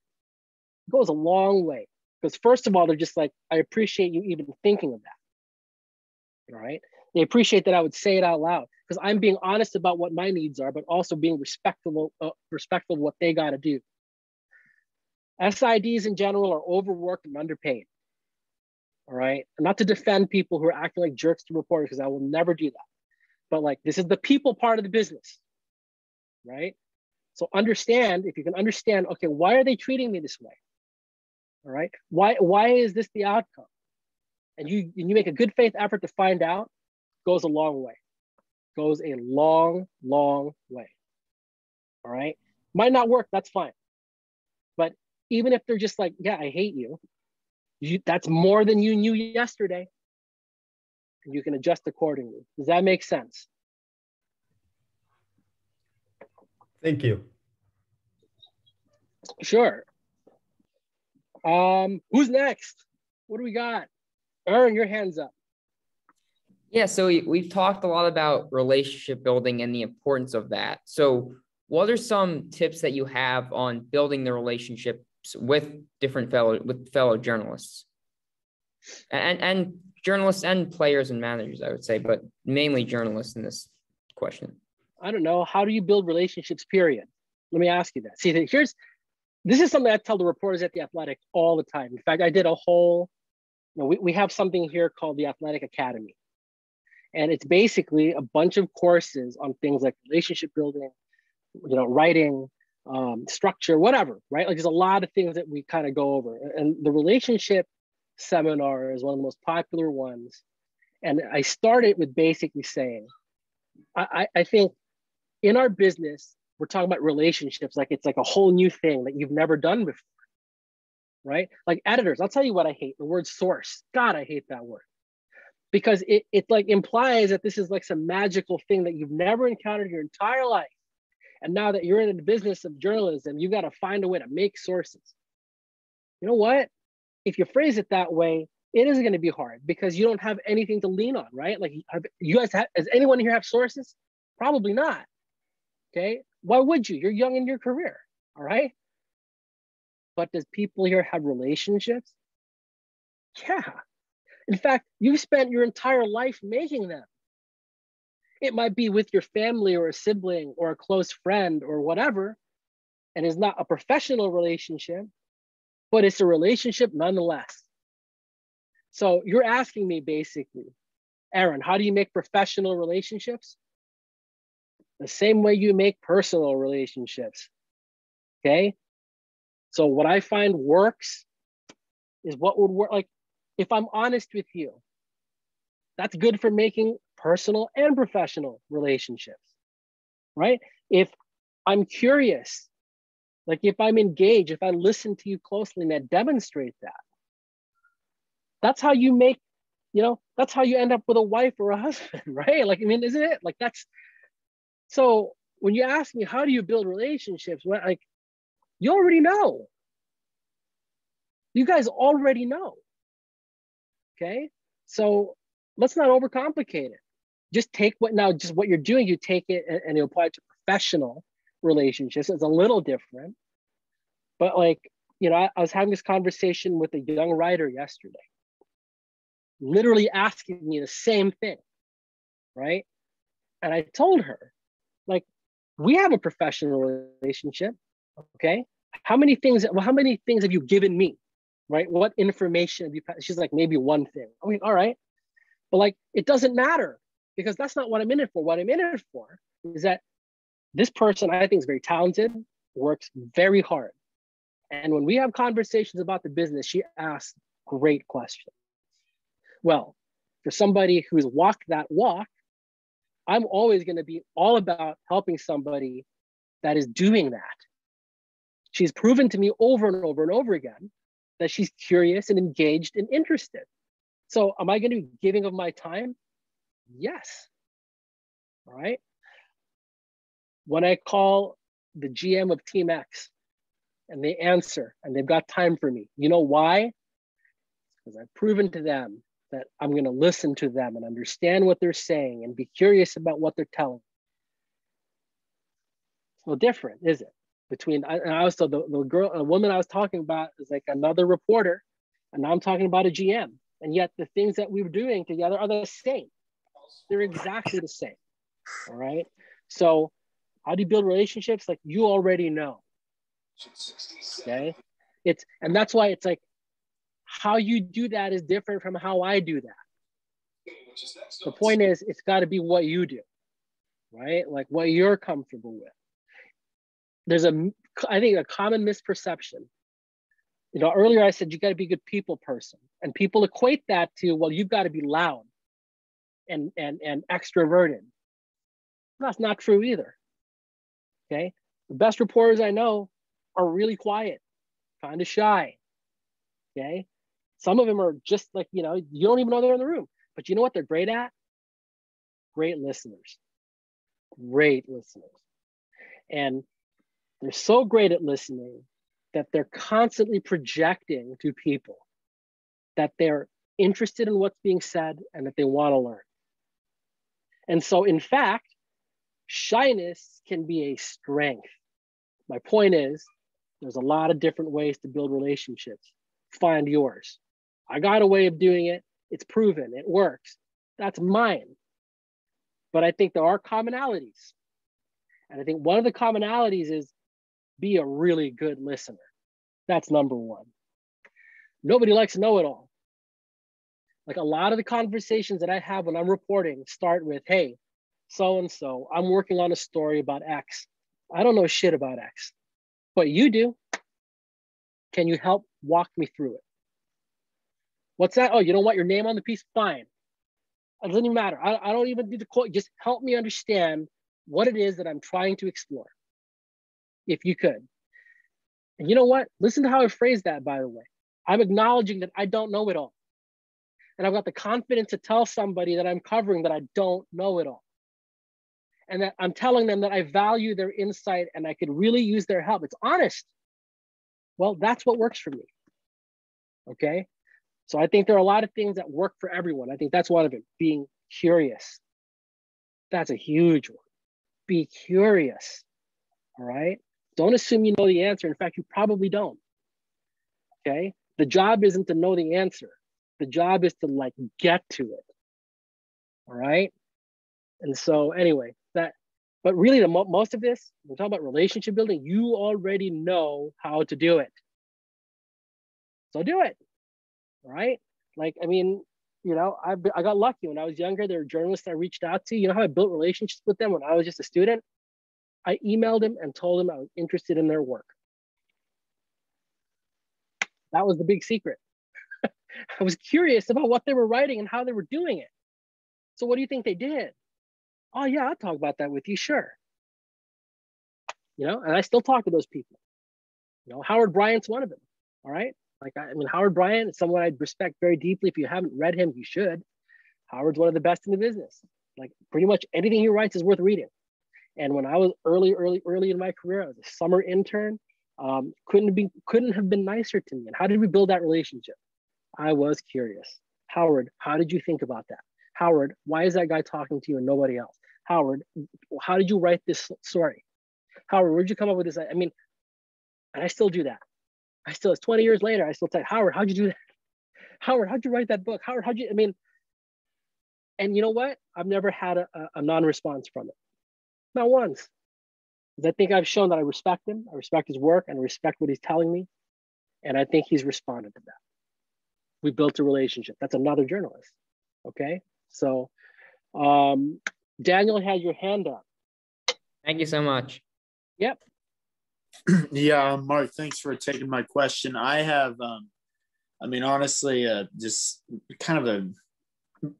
goes a long way. Because first of all, they're just like, I appreciate you even thinking of that, all right? They appreciate that I would say it out loud because I'm being honest about what my needs are, but also being respectful of what they got to do. SIDs in general are overworked and underpaid, all right? And not to defend people who are acting like jerks to reporters, because I will never do that. But like, this is the people part of the business, right? So understand, if you can understand, okay, why are they treating me this way? All right, why is this the outcome? And you make a good faith effort to find out, goes a long way. Goes a long, long way. All right, might not work, that's fine. But even if they're just like, yeah, I hate you, that's more than you knew yesterday. And you can adjust accordingly. Does that make sense? Thank you. Sure. Who's next? What do we got? Aaron, your hand's up. Yeah, so we've talked a lot about relationship building and the importance of that. So what are some tips that you have on building the relationships with fellow journalists and journalists and players and managers, I would say, but mainly journalists in this question? I don't know. How do you build relationships, period? Let me ask you that. See, this is something I tell the reporters at The Athletic all the time. In fact, I did a whole, we have something here called the Athletic Academy. And it's basically a bunch of courses on things like relationship building, writing, structure, whatever, right? Like there's a lot of things that we kind of go over. And the relationship seminar is one of the most popular ones. And I started with basically saying, I think in our business, we're talking about relationships like it's like a whole new thing that you've never done before, right? Like editors, I'll tell you what I hate, the word source. God, I hate that word. Because it like implies that this is like some magical thing that you've never encountered your entire life. And now that you're in the business of journalism, you've got to find a way to make sources. You know what? If you phrase it that way, it is going to be hard because you don't have anything to lean on, right? Like you guys does anyone here have sources? Probably not. Okay. Why would you? You're young in your career. All right. But does people here have relationships? Yeah. In fact, you've spent your entire life making them. It might be with your family or a sibling or a close friend or whatever, and it's not a professional relationship, but it's a relationship nonetheless. So you're asking me basically, Aaron, how do you make professional relationships? The same way you make personal relationships, okay? So what I find works is what would work. Like, if I'm honest with you, that's good for making personal and professional relationships, right? If I'm curious, like if I'm engaged, if I listen to you closely and I demonstrate that, that's how you make, that's how you end up with a wife or a husband, right? Like, I mean, isn't it? Like so when you ask me, how do you build relationships? Well, like, you already know. You guys already know. Okay, so let's not overcomplicate it. Just take what you're doing, you take it and you apply it to professional relationships. It's a little different. But like, I was having this conversation with a young writer yesterday, literally asking me the same thing. right? And I told her, like, we have a professional relationship, okay? How many things have you given me, right? What information have you, she's like, maybe one thing. I mean, all right. But like, it doesn't matter because that's not what I'm in it for. What I'm in it for is that this person I think is very talented, works very hard. And when we have conversations about the business, she asks great questions. Well, for somebody who's walked that walk, I'm always going to be all about helping somebody that is doing that. She's proven to me over and over and over again that she's curious and engaged and interested. So am I going to be giving of my time? Yes. All right. When I call the GM of Team X and they answer and they've got time for me, you know why? Because I've proven to them that I'm going to listen to them and understand what they're saying and be curious about what they're telling. It's no different, is it? Between, and I was told a woman I was talking about is like another reporter, and now I'm talking about a GM. And yet the things that we were doing together are the same. They're exactly the same. All right. So how do you build relationships? Like you already know. Okay. And that's why it's like how you do that is different from how I do that. The point is, it's got to be what you do, right? Like what you're comfortable with. There's I think a common misperception. You know, earlier I said you got to be a good people person, and people equate that to, well, you've got to be loud and extroverted. That's not true either. Okay, the best reporters I know are really quiet, kind of shy. Okay, some of them are just like, you know, you don't even know they're in the room, but you know what they're great at? Great listeners. Great listeners. And they're so great at listening that they're constantly projecting to people that they're interested in what's being said and that they want to learn. And so, in fact, shyness can be a strength. My point is, there's a lot of different ways to build relationships. Find yours. I got a way of doing it. It's proven. It works. That's mine. But I think there are commonalities. And I think one of the commonalities is be a really good listener. That's number one. Nobody likes to know it all. Like a lot of the conversations that I have when I'm reporting start with, hey, so-and-so, I'm working on a story about X. I don't know shit about X, but you do. Can you help walk me through it? What's that? Oh, you don't want your name on the piece? Fine. It doesn't even matter. I don't even need to quote. Just help me understand what it is that I'm trying to explore, if you could. And you know what? Listen to how I phrased that, by the way. I'm acknowledging that I don't know it all. And I've got the confidence to tell somebody that I'm covering that I don't know it all. And that I'm telling them that I value their insight and I could really use their help. It's honest. Well, that's what works for me. Okay? So I think there are a lot of things that work for everyone. I think that's one of it, being curious. That's a huge one. Be curious, all right? Don't assume you know the answer. In fact, you probably don't, okay? The job isn't to know the answer. The job is to like get to it, all right? And so anyway, but really most of this, we're talking about relationship building, you already know how to do it. So do it, all right? Like, I mean, you know, I got lucky when I was younger. There were journalists I reached out to. You know how I built relationships with them when I was just a student? I emailed them and told them I was interested in their work. That was the big secret. I was curious about what they were writing and how they were doing it. So what do you think they did? Oh yeah, I'll talk about that with you, sure. You know, and I still talk to those people. You know, Howard Bryant's one of them, all right? Like, I mean, Howard Bryant is someone I respect very deeply. If you haven't read him, you should. Howard's one of the best in the business. Like pretty much anything he writes is worth reading. And when I was early in my career, I was a summer intern. Couldn't have been nicer to me. And how did we build that relationship? I was curious. Howard, how did you think about that? Howard, why is that guy talking to you and nobody else? Howard, how did you write this story? Howard, where'd you come up with this? I mean, and I still do that. It's 20 years later, I still tell you, Howard, how'd you do that? Howard, how'd you write that book? Howard, I mean, And you know what? I've never had a non-response from it. Not once. Because I think I've shown that I respect him, I respect his work, and I respect what he's telling me. And I think he's responded to that. We built a relationship. That's another journalist. Okay. So Daniel had your hand up. Thank you so much. Yep. Yeah, Mark, thanks for taking my question. I have, honestly, just kind of a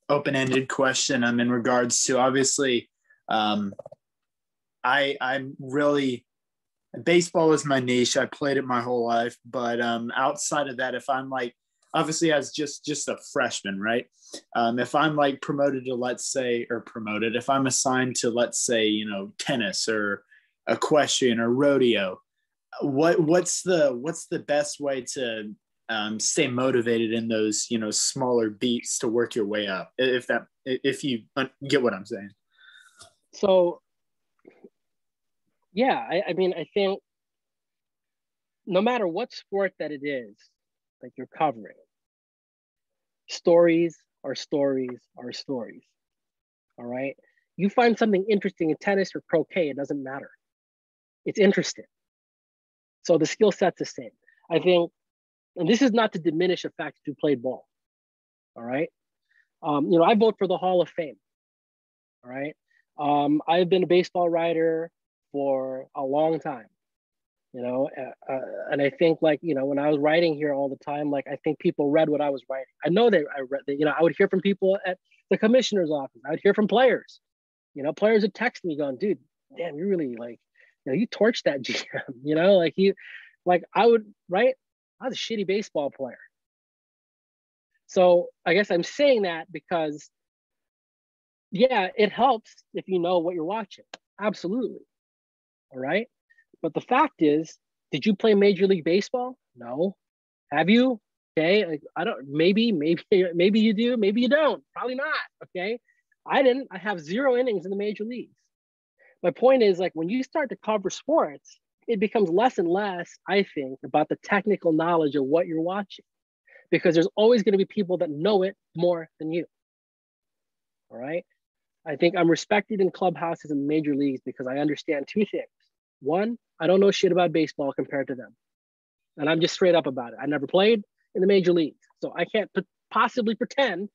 open-ended question. In regards to, obviously, I'm really, baseball is my niche. I played it my whole life, but outside of that, if I'm like, obviously as just a freshman, right? If I'm like promoted to, let's say, or promoted, if I'm assigned to, let's say, tennis or equestrian or rodeo, what's the best way to stay motivated in those smaller beats to work your way up, if you get what I'm saying? So yeah, I think no matter what sport that it is that you're covering, stories are stories are stories. All right, you find something interesting in tennis or croquet, it doesn't matter. It's interesting. So the skill set's the same. I think, and this is not to diminish the fact that you played ball. All right. I vote for the Hall of Fame. All right. I've been a baseball writer for a long time, and I think when I was writing here all the time, I think people read what I was writing. I know that I read that, I would hear from people at the commissioner's office. I would hear from players, players would text me going, dude, damn, you really you torched that GM, I would, right? I was a shitty baseball player. So I guess I'm saying that because, yeah, it helps if you know what you're watching. Absolutely. All right. But the fact is, did you play Major League Baseball? No. Have you? Okay. I don't, maybe you do, maybe you don't. Probably not. Okay. I didn't. I have 0 innings in the major leagues. My point is, when you start to cover sports, it becomes less and less, I think, about the technical knowledge of what you're watching, because there's always going to be people that know it more than you. All right. I think I'm respected in clubhouses and major leagues because I understand 2 things. One, I don't know shit about baseball compared to them. And I'm just straight up about it. I never played in the major leagues, so I can't possibly pretend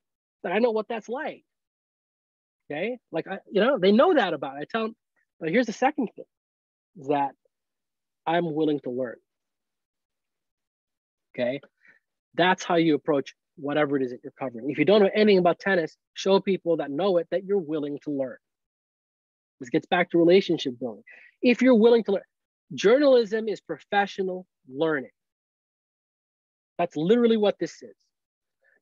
that I know what that's like. Okay. They know that about it. I tell them, but here's the second thing, is that I'm willing to learn. Okay. That's how you approach whatever it is that you're covering. If you don't know anything about tennis, show people that know it that you're willing to learn. This gets back to relationship building. If you're willing to learn, journalism is professional learning. That's literally what this is.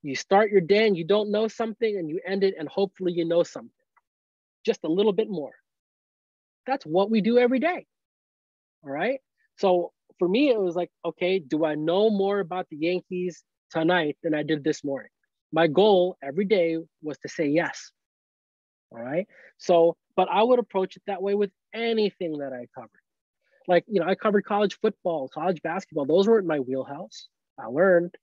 You start your day and you don't know something, and you end it and hopefully you know something. Just a little bit more. That's what we do every day. All right. So for me, it was okay, do I know more about the Yankees tonight than I did this morning? My goal every day was to say yes. All right. So, but I would approach it that way with anything that I covered. I covered college football, college basketball. Those weren't my wheelhouse. I learned.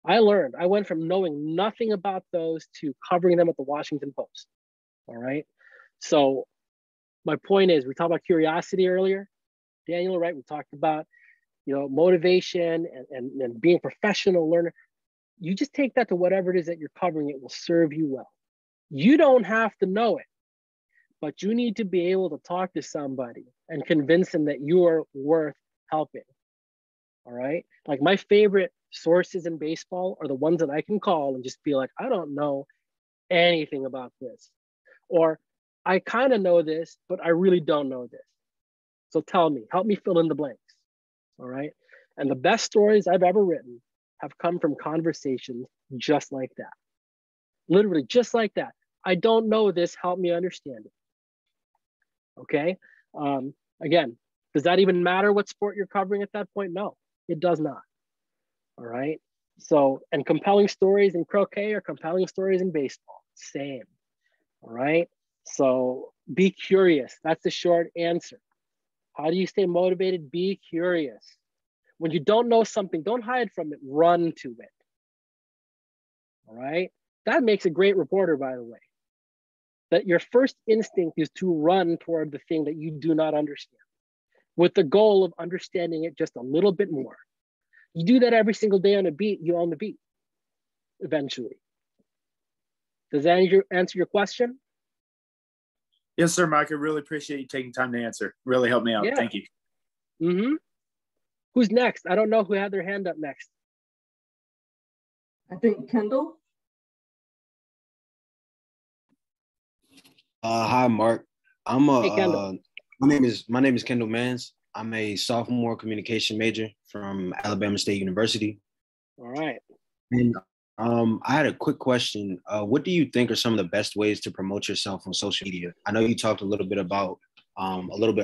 I went from knowing nothing about those to covering them at the Washington Post. All right. So my point is, we talked about curiosity earlier, Daniel, right? We talked about, motivation and being a professional learner. You just take that to whatever it is that you're covering. It will serve you well. You don't have to know it, but you need to be able to talk to somebody and convince them that you are worth helping. All right. My favorite sources in baseball are the ones that I can call and just be like, I don't know anything about this. Or I kind of know this, but I really don't know this. So tell me, help me fill in the blanks. All right. And the best stories I've ever written have come from conversations just like that. Literally just like that. I don't know this, help me understand it. Okay. Again, does that even matter what sport you're covering at that point? No, it does not. All right. So, and compelling stories in croquet or compelling stories in baseball, same. All right. So be curious. That's the short answer. How do you stay motivated? Be curious. When you don't know something, don't hide from it, run to it. All right. That makes a great reporter, by the way. That your first instinct is to run toward the thing that you do not understand, with the goal of understanding it just a little bit more. You do that every single day on a beat, you own the beat eventually. Does that answer your question? Yes, sir, Mike. I really appreciate you taking time to answer. Really helped me out. Yeah. Thank you. Mm-hmm. Who's next? I don't know who had their hand up next. I think Kendall. Hi, Mark. Hey, Kendall. My name is Kendall Mans. I'm a sophomore communication major from Alabama State University. All right. And I had a quick question. What do you think are some of the best ways to promote yourself on social media? I know you talked a little bit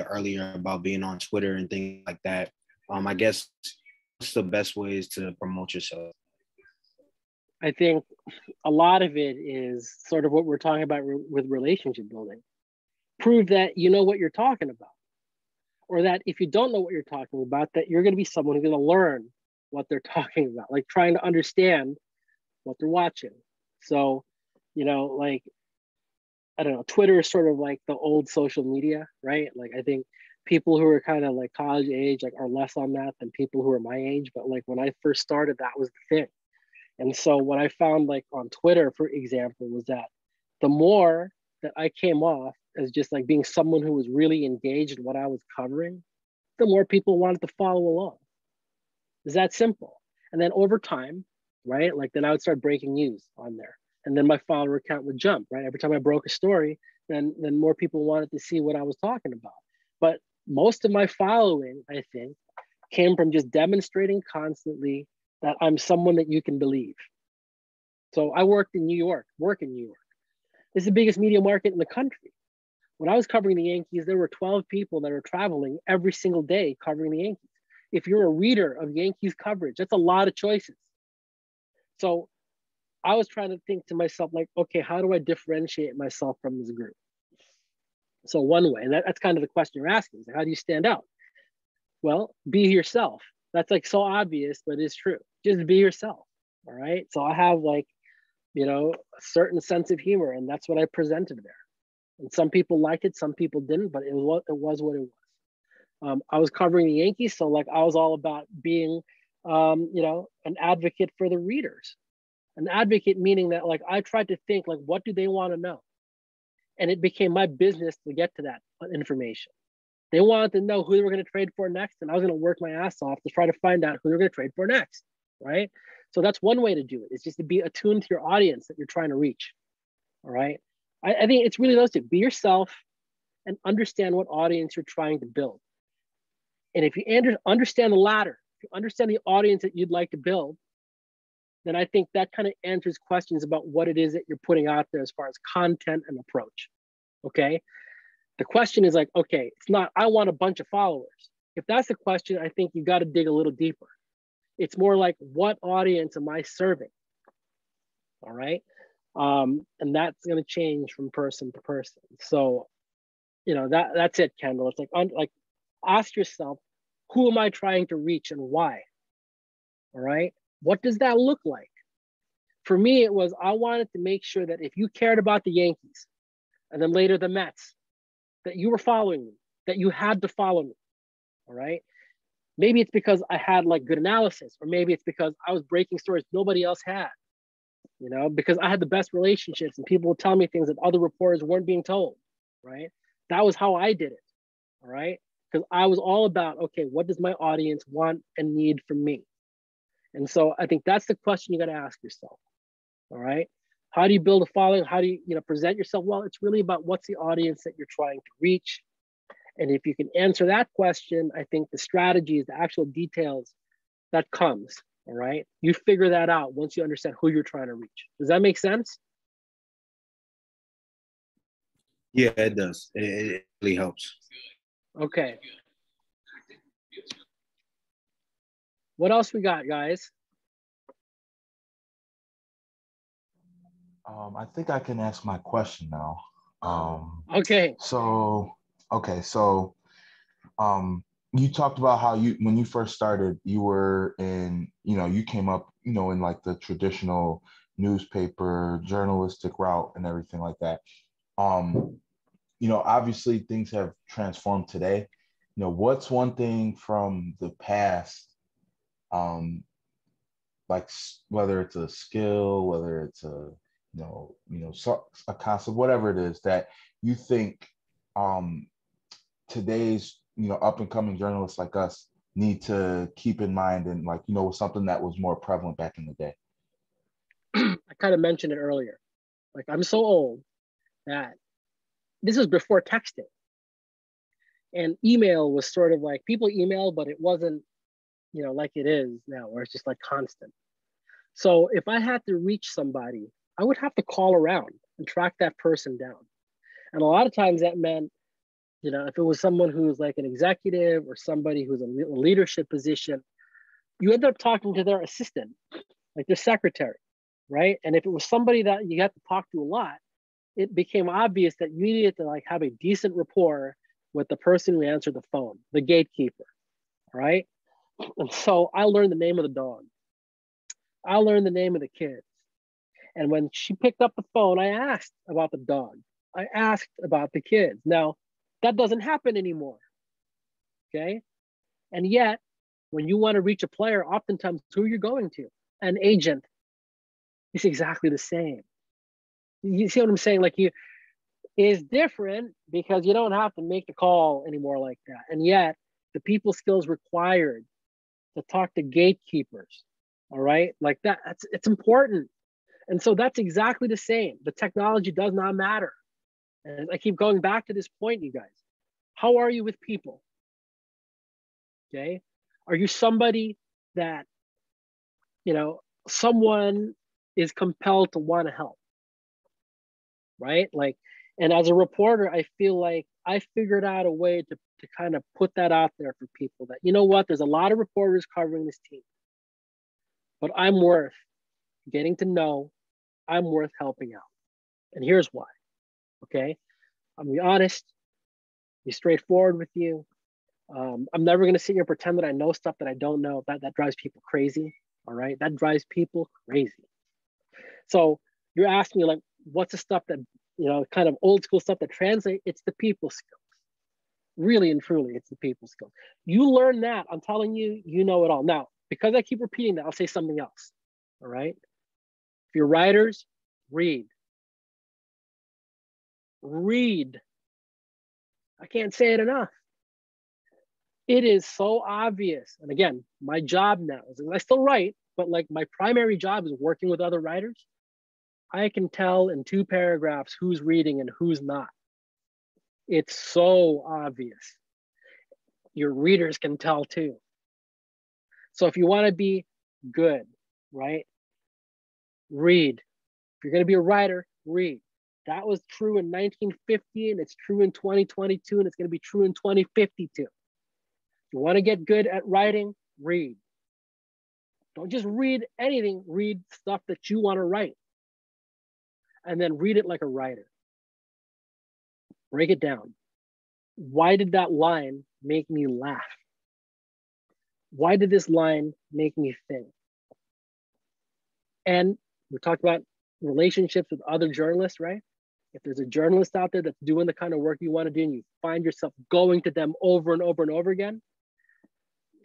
earlier about being on Twitter and things like that. I guess what's the best ways to promote yourself? I think a lot of it is sort of what we're talking about with relationship building. Prove that you know what you're talking about, or that if you don't know what you're talking about, that you're going to be someone who's going to learn what they're talking about, like trying to understand what they're watching. So, like, I don't know, Twitter is sort of like the old social media, right? Like, I think people who are kind of like college age, like, are less on that than people who are my age. But like when I first started, that was the thing. And so what I found, like on Twitter, for example, was that the more that I came off as just like being someone who was really engaged in what I was covering, the more people wanted to follow along. It's that simple. And then over time, right, like then I would start breaking news on there. And then my follower count would jump, right? Every time I broke a story, then more people wanted to see what I was talking about. But most of my following, I think, came from just demonstrating constantly that I'm someone that you can believe. So I work in New York. This is the biggest media market in the country. When I was covering the Yankees, there were 12 people that are traveling every single day covering the Yankees. If you're a reader of Yankees coverage, that's a lot of choices. So I was trying to think to myself, like, okay, how do I differentiate myself from this group? So one way, and that's kind of the question you're asking, is how do you stand out? Well, be yourself. That's like so obvious, but it's true. Just be yourself, all right? So I have like, a certain sense of humor, and that's what I presented there. And some people liked it, some people didn't, but it was what it was. I was covering the Yankees, so like I was all about being, an advocate for the readers. An advocate meaning that like I tried to think like, what do they want to know? And it became my business to get to that information. They wanted to know who they were going to trade for next, and I was going to work my ass off to try to find out who they're going to trade for next, right? So that's one way to do it, is just to be attuned to your audience that you're trying to reach, all right? I think it's really those two. Be yourself and understand what audience you're trying to build. And if you understand the latter, if you understand the audience that you'd like to build, then I think that kind of answers questions about what it is that you're putting out there as far as content and approach, okay? The question is like, okay, it's not, I want a bunch of followers. If that's the question, I think you got to dig a little deeper. It's more like, what audience am I serving? All right. And that's going to change from person to person. So, that's it, Kendall. It's like ask yourself, who am I trying to reach and why? All right. What does that look like? For me, it was, I wanted to make sure that if you cared about the Yankees and then later the Mets, that you were following me, that you had to follow me, all right? Maybe it's because I had like good analysis, or maybe it's because I was breaking stories nobody else had, because I had the best relationships and people would tell me things that other reporters weren't being told, right? That was how I did it, all right? Because I was all about, okay, what does my audience want and need from me? And so I think that's the question you got to ask yourself, all right? How do you build a following? How do you, present yourself? Well, it's really about what's the audience that you're trying to reach. And if you can answer that question, I think the strategies, the actual details, that comes, all right? You figure that out once you understand who you're trying to reach. Does that make sense? Yeah, it does. It really helps. Okay. What else we got, guys? I think I can ask my question now. Okay. So you talked about how when you first started, you were in, you came up, in like the traditional, newspaper, journalistic route and everything like that. Obviously things have transformed today. What's one thing from the past, like whether it's a skill, whether it's a a concept, whatever it is that you think today's up and coming journalists like us need to keep in mind, and something that was more prevalent back in the day? I kind of mentioned it earlier. Like, I'm so old that this was before texting, and email was sort of like, people email, but it wasn't like it is now, where it's just like constant. So if I had to reach somebody, I would have to call around and track that person down. And a lot of times that meant, if it was someone who was like an executive or somebody who's in a leadership position, you end up talking to their assistant, like their secretary, right? And if it was somebody that you had to talk to a lot, it became obvious that you needed to like have a decent rapport with the person who answered the phone, the gatekeeper, right? And so I learned the name of the dog. I learned the name of the kids. And when she picked up the phone, I asked about the dog. I asked about the kids. Now, that doesn't happen anymore, okay? And yet, when you want to reach a player, oftentimes who you're going to, an agent, is exactly the same. You see what I'm saying? Like, is different because you don't have to make the call anymore like that. And yet, the people skills required to talk to gatekeepers, all right? Like that, it's important. And so that's exactly the same. The technology does not matter. And I keep going back to this point, you guys. How are you with people? Okay. Are you somebody that, someone is compelled to want to help? Right? Like, and as a reporter, I feel like I figured out a way to kind of put that out there for people that, there's a lot of reporters covering this team, but I'm worth getting to know. I'm worth helping out. And here's why. Okay. I'm gonna be honest, be straightforward with you. I'm never going to sit here and pretend that I know stuff that I don't know. That drives people crazy. All right. That drives people crazy. So you're asking me, like, what's the stuff that, kind of old school stuff that translate? It's the people skills. Really and truly, it's the people skills. You learn that. I'm telling you, you know it all. Now, because I keep repeating that, I'll say something else. All right. If you're writers, read. Read. I can't say it enough. It is so obvious. And again, my job now is, I still write, but like my primary job is working with other writers. I can tell in 2 paragraphs who's reading and who's not. It's so obvious. Your readers can tell too. So if you want to be good, right? Read. If you're going to be a writer, read. That was true in 1950, and it's true in 2022, and it's going to be true in 2052. If you want to get good at writing, read. Don't just read anything, read stuff that you want to write. And then read it like a writer. Break it down. Why did that line make me laugh? Why did this line make me think? And we talked about relationships with other journalists, right? If there's a journalist out there that's doing the kind of work you want to do and you find yourself going to them over and over and over again,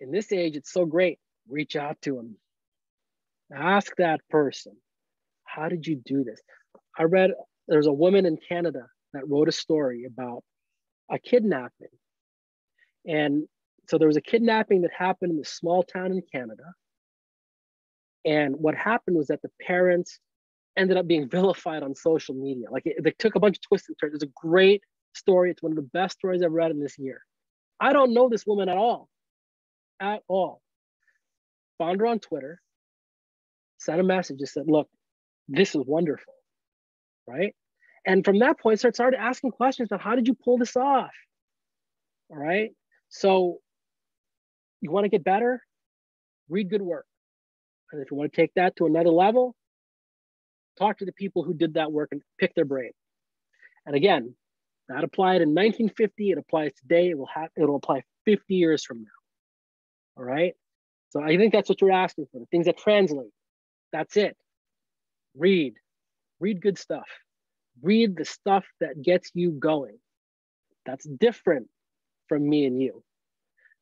in this age, it's so great. Reach out to them. Ask that person, how did you do this? I read, there's a woman in Canada that wrote a story about a kidnapping. And so there was a kidnapping that happened in this small town in Canada. And what happened was that the parents ended up being vilified on social media. Like they took a bunch of twists and turns. It's a great story. It's one of the best stories I've read in this year. I don't know this woman at all. At all. Found her on Twitter, sent a message, just said, look, this is wonderful, right? And from that point, started asking questions about how did you pull this off? All right. So you want to get better? Read good work. And if you want to take that to another level, talk to the people who did that work and pick their brain. And again, that applied in 1950. It applies today. It'll apply 50 years from now. All right. So I think that's what you're asking for, the things that translate. That's it. Read good stuff. Read the stuff that gets you going. That's different from me and you.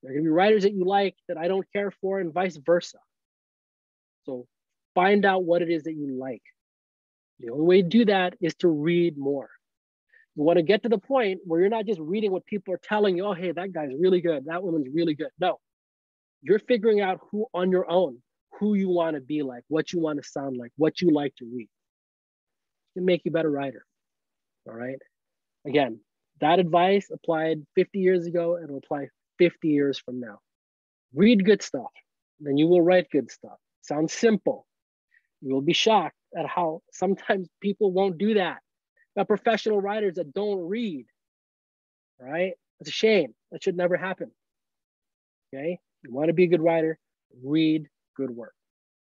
There are gonna be writers that you like that I don't care for, and vice versa. So find out what it is that you like. The only way to do that is to read more. You want to get to the point where you're not just reading what people are telling you, oh, hey, that guy's really good, that woman's really good. No, you're figuring out who on your own, who you want to be like, what you want to sound like, what you like to read. It can make you a better writer, all right? Again, that advice applied 50 years ago, and it'll apply 50 years from now. Read good stuff, then you will write good stuff. Sounds simple. You will be shocked at how sometimes people won't do that. Got professional writers that don't read, right? It's a shame. That should never happen, okay? You want to be a good writer, read good work,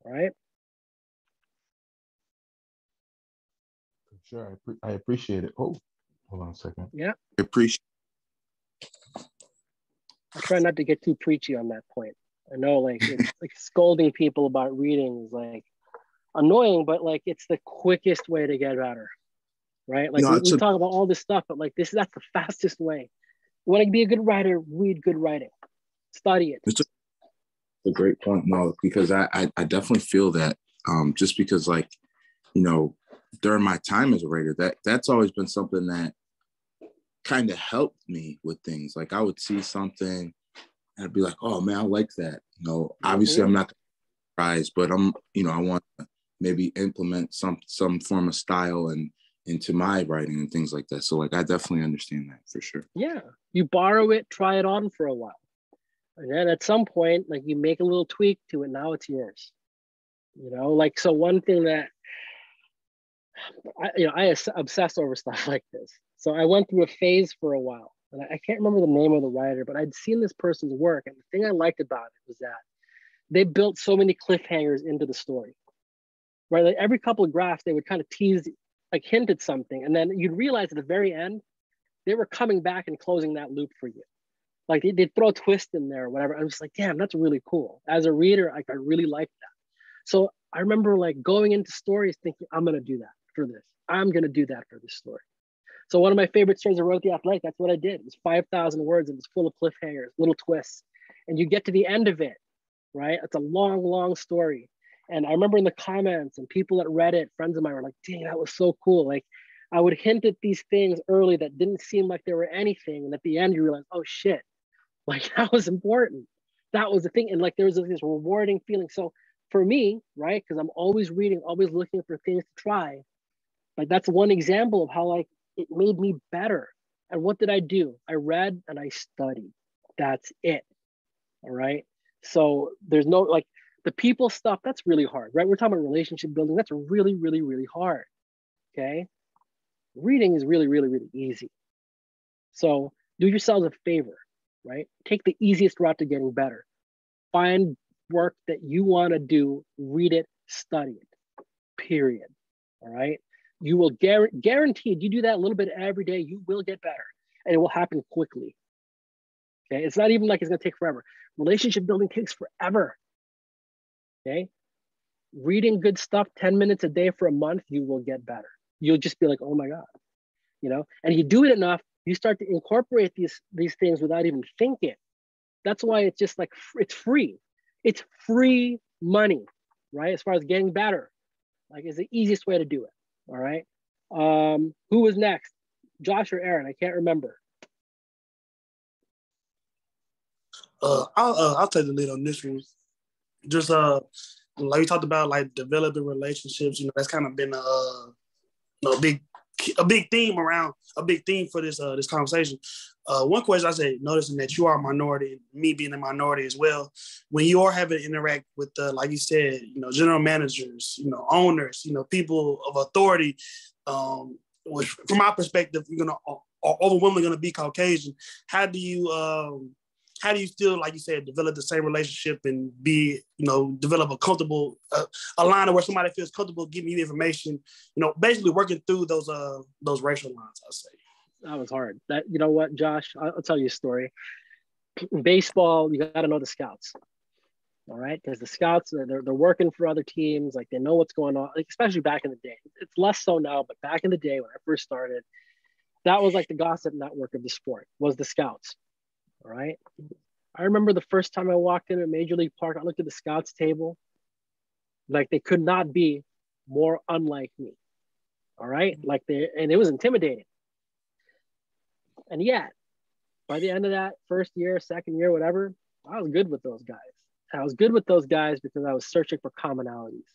all right? Sure, I appreciate it. Oh, hold on a second. Yeah. I appreciate. I try not to get too preachy on that point. I know, like, it's like scolding people about reading is like annoying, but like it's the quickest way to get better, right? Like we talk about all this stuff, but like that's the fastest way. You want to be a good writer, read good writing, study it. It's a great point, no, because I definitely feel that just because, like, you know, during my time as a writer, that's always been something that kind of helped me with things. Like I would see something and I'd be like, oh man, I like that. You know, obviously I'm not surprised, but I want to maybe implement some form of style and into my writing and things like that. So like I definitely understand that for sure. Yeah. You borrow it, try it on for a while. And then at some point, like you make a little tweak to it, now it's yours. You know, like, so one thing that I obsess over stuff like this. So I went through a phase for a while, and I can't remember the name of the writer, but I'd seen this person's work, and the thing I liked about it was that they built so many cliffhangers into the story, right? Like every couple of graphs, they would kind of tease, like hint at something, and then you'd realize at the very end, they were coming back and closing that loop for you. Like they'd throw a twist in there or whatever. I'm just like, damn, that's really cool. As a reader, like I really liked that. So I remember like going into stories thinking, I'm gonna do that for this. I'm gonna do that for this story. So one of my favorite stories I wrote at The Athletic, that's what I did. It was 5,000 words and it's full of cliffhangers, little twists. And you get to the end of it, right? It's a long, long story. And I remember in the comments and people that read it, friends of mine were like, dang, that was so cool. Like I would hint at these things early that didn't seem like they were anything. And at the end you realize, oh shit, like that was important. That was the thing. And like there was this rewarding feeling. So for me, right, because I'm always reading, always looking for things to try. Like that's one example of how like it made me better. And what did I do? I read and I studied. That's it. All right. So there's no like the people stuff, that's really hard, right? We're talking about relationship building. That's really, really, really hard. Okay. Reading is really, really, really easy. So do yourselves a favor, right? Take the easiest route to getting better. Find work that you want to do, read it, study it, period. All right. You will guaranteed you do that a little bit every day, you will get better and it will happen quickly. Okay. It's not even like it's going to take forever. Relationship building takes forever. Okay. Reading good stuff 10 minutes a day for a month, you will get better. You'll just be like, oh my God, you know, and you do it enough, you start to incorporate these things without even thinking. That's why it's just like, it's free. It's free money, right? As far as getting better, like it's the easiest way to do it. All right. Who was next? Josh or Aaron? I can't remember. I'll take the lead on this one. Just like we talked about, like developing relationships. You know, that's kind of been a big theme for this conversation. One question I say, noticing that you are a minority, me being a minority as well, when you are having to interact with, like you said, you know, general managers, you know, owners, you know, people of authority, which from my perspective, you're gonna overwhelmingly gonna be Caucasian. How do you still, like you said, develop the same relationship and be, you know, develop a comfortable, a line where somebody feels comfortable giving you information, you know, basically working through those racial lines, I'll say. That was hard. That, you know what, Josh, I'll tell you a story. In baseball, you got to know the scouts. all right? Because the scouts, they're working for other teams, like they know what's going on, like especially back in the day. It's less so now, but back in the day when I first started, that was like the gossip network of the sport, was the scouts, all right? I remember the first time I walked into Major League Park, I looked at the scouts table, like they could not be more unlike me, all right? And it was intimidating. And yet, by the end of that first year, second year, whatever, I was good with those guys. And I was good with those guys because I was searching for commonalities,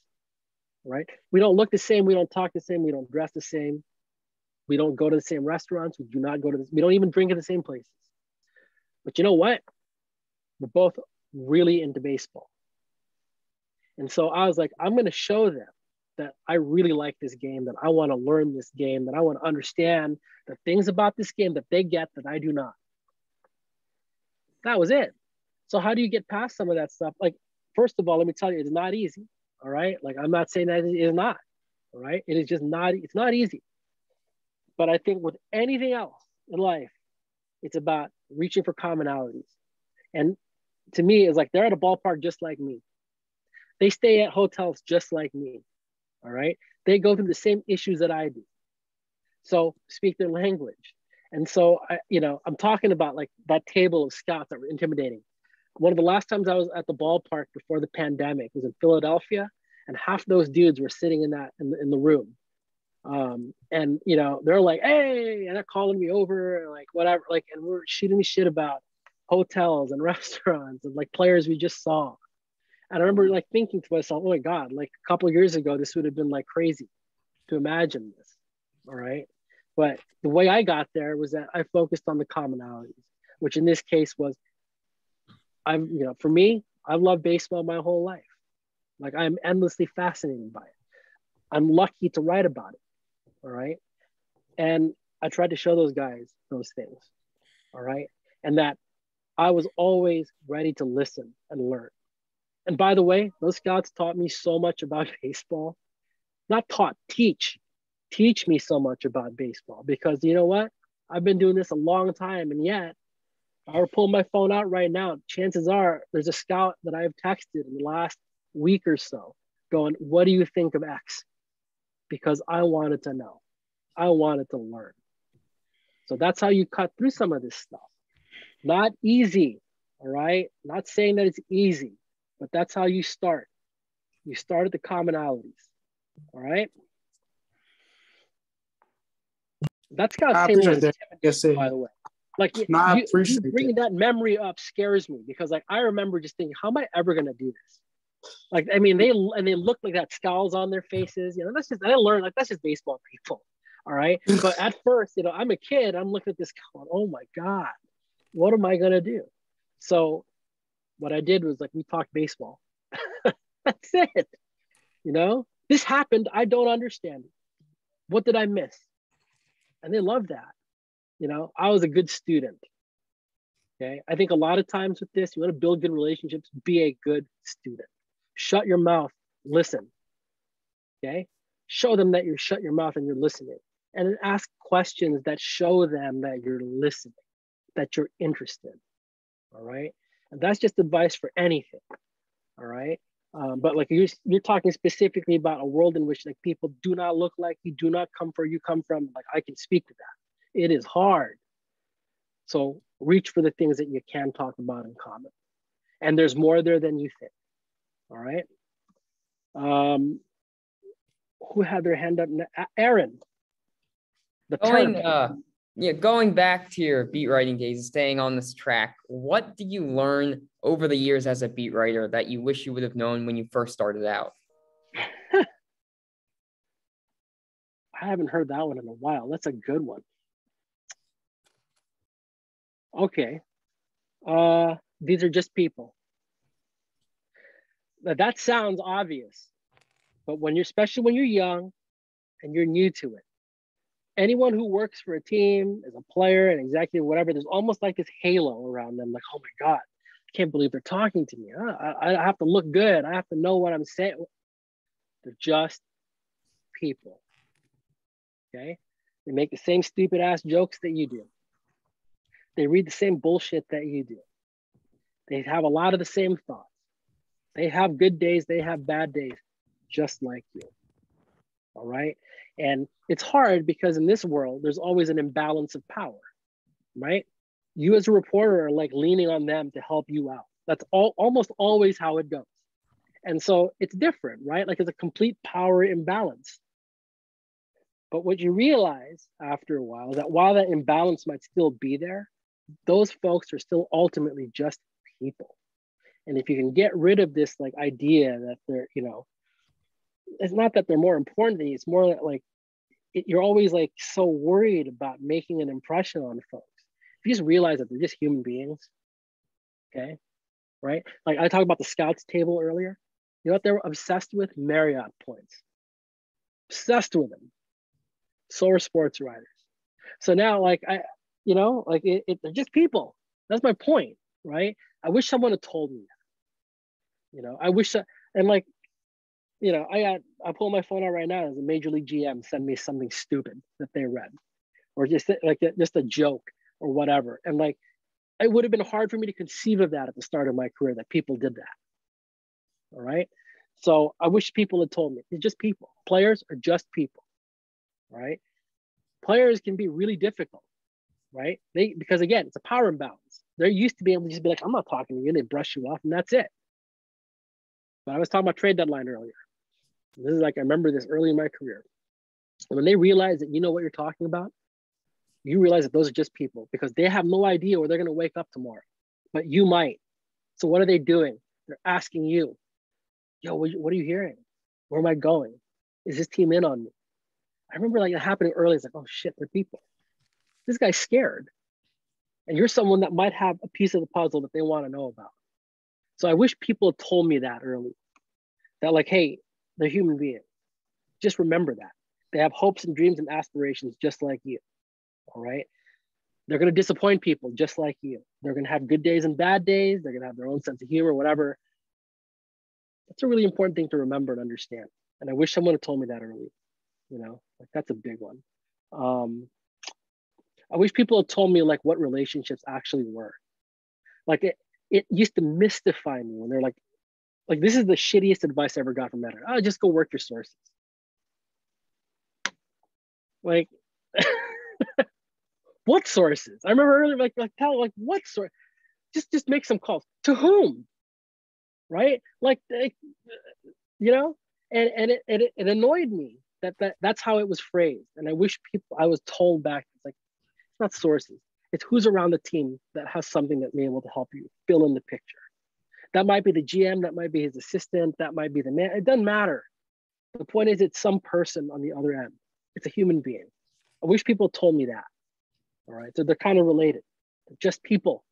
right? We don't look the same. We don't talk the same. We don't dress the same. We don't go to the same restaurants. We do not go to this. We don't even drink at the same places. But you know what? We're both really into baseball. And so I was like, I'm going to show them that I really like this game, that I want to learn this game, that I want to understand the things about this game that they get that I do not. That was it. So how do you get past some of that stuff? Like, first of all, let me tell you, it's not easy. All right. Like, I'm not saying that it is not. All right. It is just not, it's not easy. But I think with anything else in life, it's about reaching for commonalities. And to me, it's like they're at a ballpark just like me. They stay at hotels just like me. All right. They go through the same issues that I do. So speak their language. And so, I'm talking about like that table of scouts that were intimidating. One of the last times I was at the ballpark before the pandemic was in Philadelphia, and half those dudes were sitting in the room. They're like, hey, and they're calling me over, and like whatever, like, and we're shooting me shit about hotels and restaurants and like players we just saw. And I remember like thinking to myself, oh my God, like a couple of years ago, this would have been like crazy to imagine this. All right. But the way I got there was that I focused on the commonalities, which in this case was, for me, I've loved baseball my whole life. Like I'm endlessly fascinated by it. I'm lucky to write about it. All right. And I tried to show those guys those things. All right. And that I was always ready to listen and learn. And by the way, those scouts taught me so much about baseball. Not taught, teach me so much about baseball, because you know what? I've been doing this a long time, and yet if I were pulling my phone out right now, chances are there's a scout that I've texted in the last week or so going, what do you think of X? Because I wanted to know. I wanted to learn. So that's how you cut through some of this stuff. Not easy, all right? Not saying that it's easy, but that's how you start. You start at the commonalities, all right? That's got I to say appreciate that. Yes, by the way. Like, I appreciate you bringing that memory up scares me, because like I remember just thinking, how am I ever gonna do this? Like, I mean, they look like that, scowls on their faces. I learned like that's just baseball people, all right. But at first, I'm a kid. I'm looking at this going, oh my God, what am I gonna do? So, what I did was like we talked baseball. That's it. This happened. I don't understand it. What did I miss? And they love that. I was a good student. Okay. I think a lot of times with this, you want to build good relationships, be a good student. Shut your mouth, listen. Okay. Show them that you shut your mouth and you're listening. And then ask questions that show them that you're listening, that you're interested. All right. And that's just advice for anything. All right. But like you're talking specifically about a world in which like people do not look like you, do not come from you come from. Like I can speak to that. It is hard. So reach for the things that you can talk about in common. And there's more there than you think. All right. Who had their hand up? Aaron. Going back to your beat writing days and staying on this track, what did you learn over the years as a beat writer that you wish you would have known when you first started out? I haven't heard that one in a while. That's a good one. Okay. These are just people. Now, that sounds obvious, but especially when you're young and you're new to it, anyone who works for a team as a player, an executive, whatever, there's almost like this halo around them. Like, oh my God, I can't believe they're talking to me. I have to look good. I have to know what I'm saying. They're just people. Okay. They make the same stupid ass jokes that you do. They read the same bullshit that you do. They have a lot of the same thoughts. They have good days, they have bad days, just like you. All right. And it's hard because in this world, there's always an imbalance of power, right? You as a reporter are like leaning on them to help you out. That's almost always how it goes. And so it's different, right? Like it's a complete power imbalance. But what you realize after a while is that while that imbalance might still be there, those folks are still ultimately just people. And if you can get rid of this like idea that they're, you know, it's not that they're more important than you, it's more that like you're always like so worried about making an impression on folks. If you just realize that they're just human beings, okay, right? Like I talked about the scouts table earlier. You know what they were obsessed with? Marriott points. Obsessed with them. So are sports writers. So now, like you know, like they're just people. That's my point, right? I wish someone had told me that. You know, I wish that, and like, you know, I pull my phone out right now as a major league GM send me something stupid that they read, or just like just a joke or whatever, and like it would have been hard for me to conceive of that at the start of my career that people did that. All right, so I wish people had told me it's just people. Players are just people, right? Players can be really difficult, right? Because again, it's a power imbalance. They're used to being able to just be like, I'm not talking to you, and they brush you off, and that's it. But I was talking about trade deadline earlier. This is like, I remember this early in my career. And when they realize that you know what you're talking about, you realize that those are just people because they have no idea where they're going to wake up tomorrow, but you might. So what are they doing? They're asking you, yo, what are you hearing? Where am I going? Is this team in on me? I remember like it happening early. It's like, oh shit, they're people. This guy's scared. And you're someone that might have a piece of the puzzle that they want to know about. So I wish people had told me that early. That like, hey, they're human beings. Just remember that. They have hopes and dreams and aspirations just like you. All right. They're going to disappoint people just like you. They're going to have good days and bad days. They're going to have their own sense of humor, whatever. That's a really important thing to remember and understand. And I wish someone had told me that early. You know, like that's a big one. I wish people had told me like what relationships actually were. Like it used to mystify me when they're like this is the shittiest advice I ever got from editor. Oh, just go work your sources. Like, what sources? I remember earlier, like what source? Just make some calls. To whom? Right? Like, you know, and it annoyed me that's how it was phrased. And I wish I was told back, it's like, it's not sources. It's who's around the team that has something that may be able to help you fill in the picture. That might be the GM, that might be his assistant, that might be the man. It doesn't matter. The point is it's some person on the other end. It's a human being. I wish people told me that. All right. So they're kind of related. They're just people.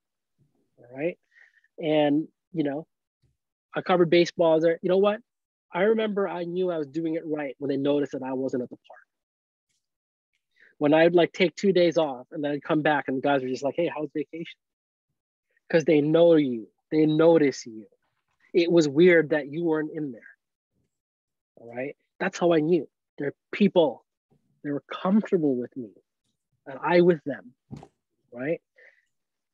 All right. And, you know, I covered baseball there. You know what? I remember I knew I was doing it right when they noticed that I wasn't at the park. When I'd like take 2 days off and then I'd come back and the guys were just like, hey, how's vacation? Because they know you. They notice you. It was weird that you weren't in there. All right. That's how I knew. They're people. They were comfortable with me and I with them. Right.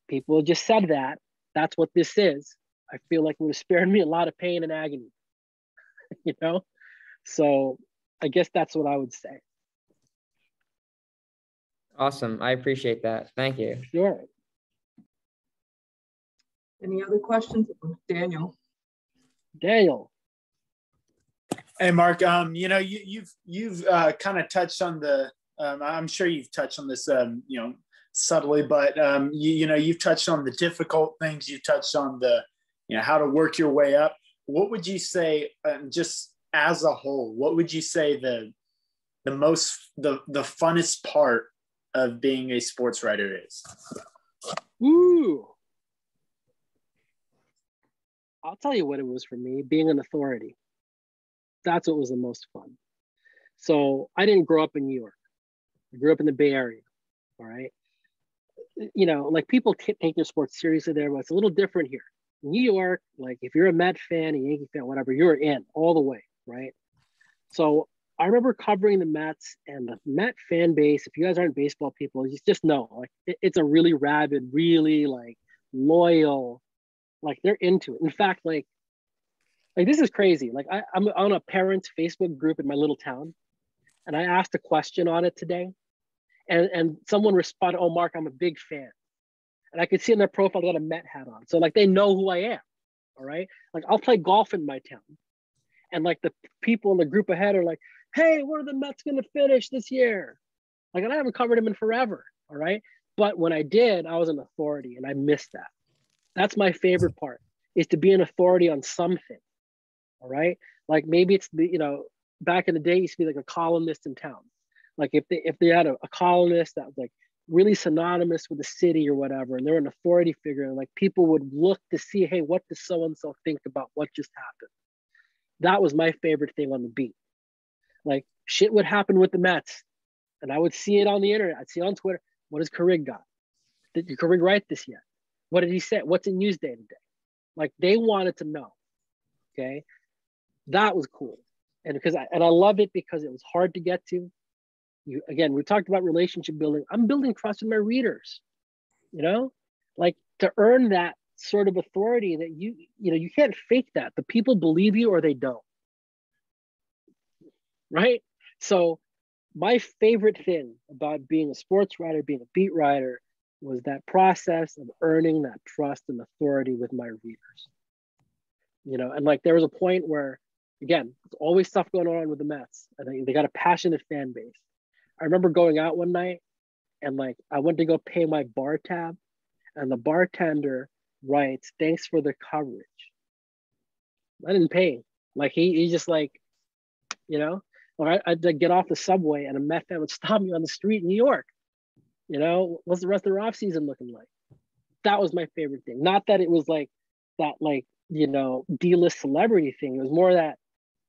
People just said that. That's what this is. I feel like it would have spared me a lot of pain and agony. You know? So I guess that's what I would say. Awesome. I appreciate that. Thank you. Sure. Any other questions? Daniel. Hey, Mark. You know, you've kind of touched on the. I'm sure you've touched on this. You know, subtly, but you know, you've touched on the difficult things. You've touched on the, you know, how to work your way up. What would you say, just as a whole? What would you say the funnest part of being a sports writer is? Ooh. I'll tell you what it was for me, being an authority. That's what was the most fun. So I didn't grow up in New York. I grew up in the Bay Area, all right? You know, like people take their sports seriously there, but it's a little different here. In New York, like if you're a Met fan, a Yankee fan, whatever, you're in all the way, right? So I remember covering the Mets and the Met fan base. If you guys aren't baseball people, you just know, like it's a really rabid, really like loyal, like they're into it. In fact, like Like, this is crazy. Like, I'm on a parents Facebook group in my little town, and I asked a question on it today, and someone responded, "Oh, Mark, I'm a big fan." And I could see in their profile they got a Met hat on, so like they know who I am. All right, like I'll play golf in my town, and like the people in the group ahead are like, "Hey, where are the Mets going to finish this year?" Like, and I haven't covered them in forever. All right, but when I did, I was an authority, and I missed that. That's my favorite part, is to be an authority on something. All right, like maybe it's the, back in the day, it used to be like a columnist in town. Like if they had a columnist that was like really synonymous with the city or whatever, and they're an authority figure, and like people would look to see, hey, what does so and so think about what just happened? That was my favorite thing on the beat. Like, shit would happen with the Mets, and I would see it on the internet. I'd see it on Twitter. What has Carig got? Did Carig write this yet? What did he say? What's in Newsday today? Like, they wanted to know. Okay, that was cool, and I love it because it was hard to get to. Again, we talked about relationship building. I'm building trust with my readers. Like, to earn that sort of authority that you can't fake that. The people believe you or they don't. Right? So my favorite thing about being a sports writer, being a beat writer, was that process of earning that trust and authority with my readers. And like there was a point where, again, there's always stuff going on with the Mets, and they got a passionate fan base. I remember going out one night, and like I went to go pay my bar tab, and the bartender writes, "Thanks for the coverage." I didn't pay. Like he just like, or I'd get off the subway and a Met fan would stop me on the street in New York. What's the rest of their off season looking like? That was my favorite thing. Not that it was like that, like, D-list celebrity thing. It was more that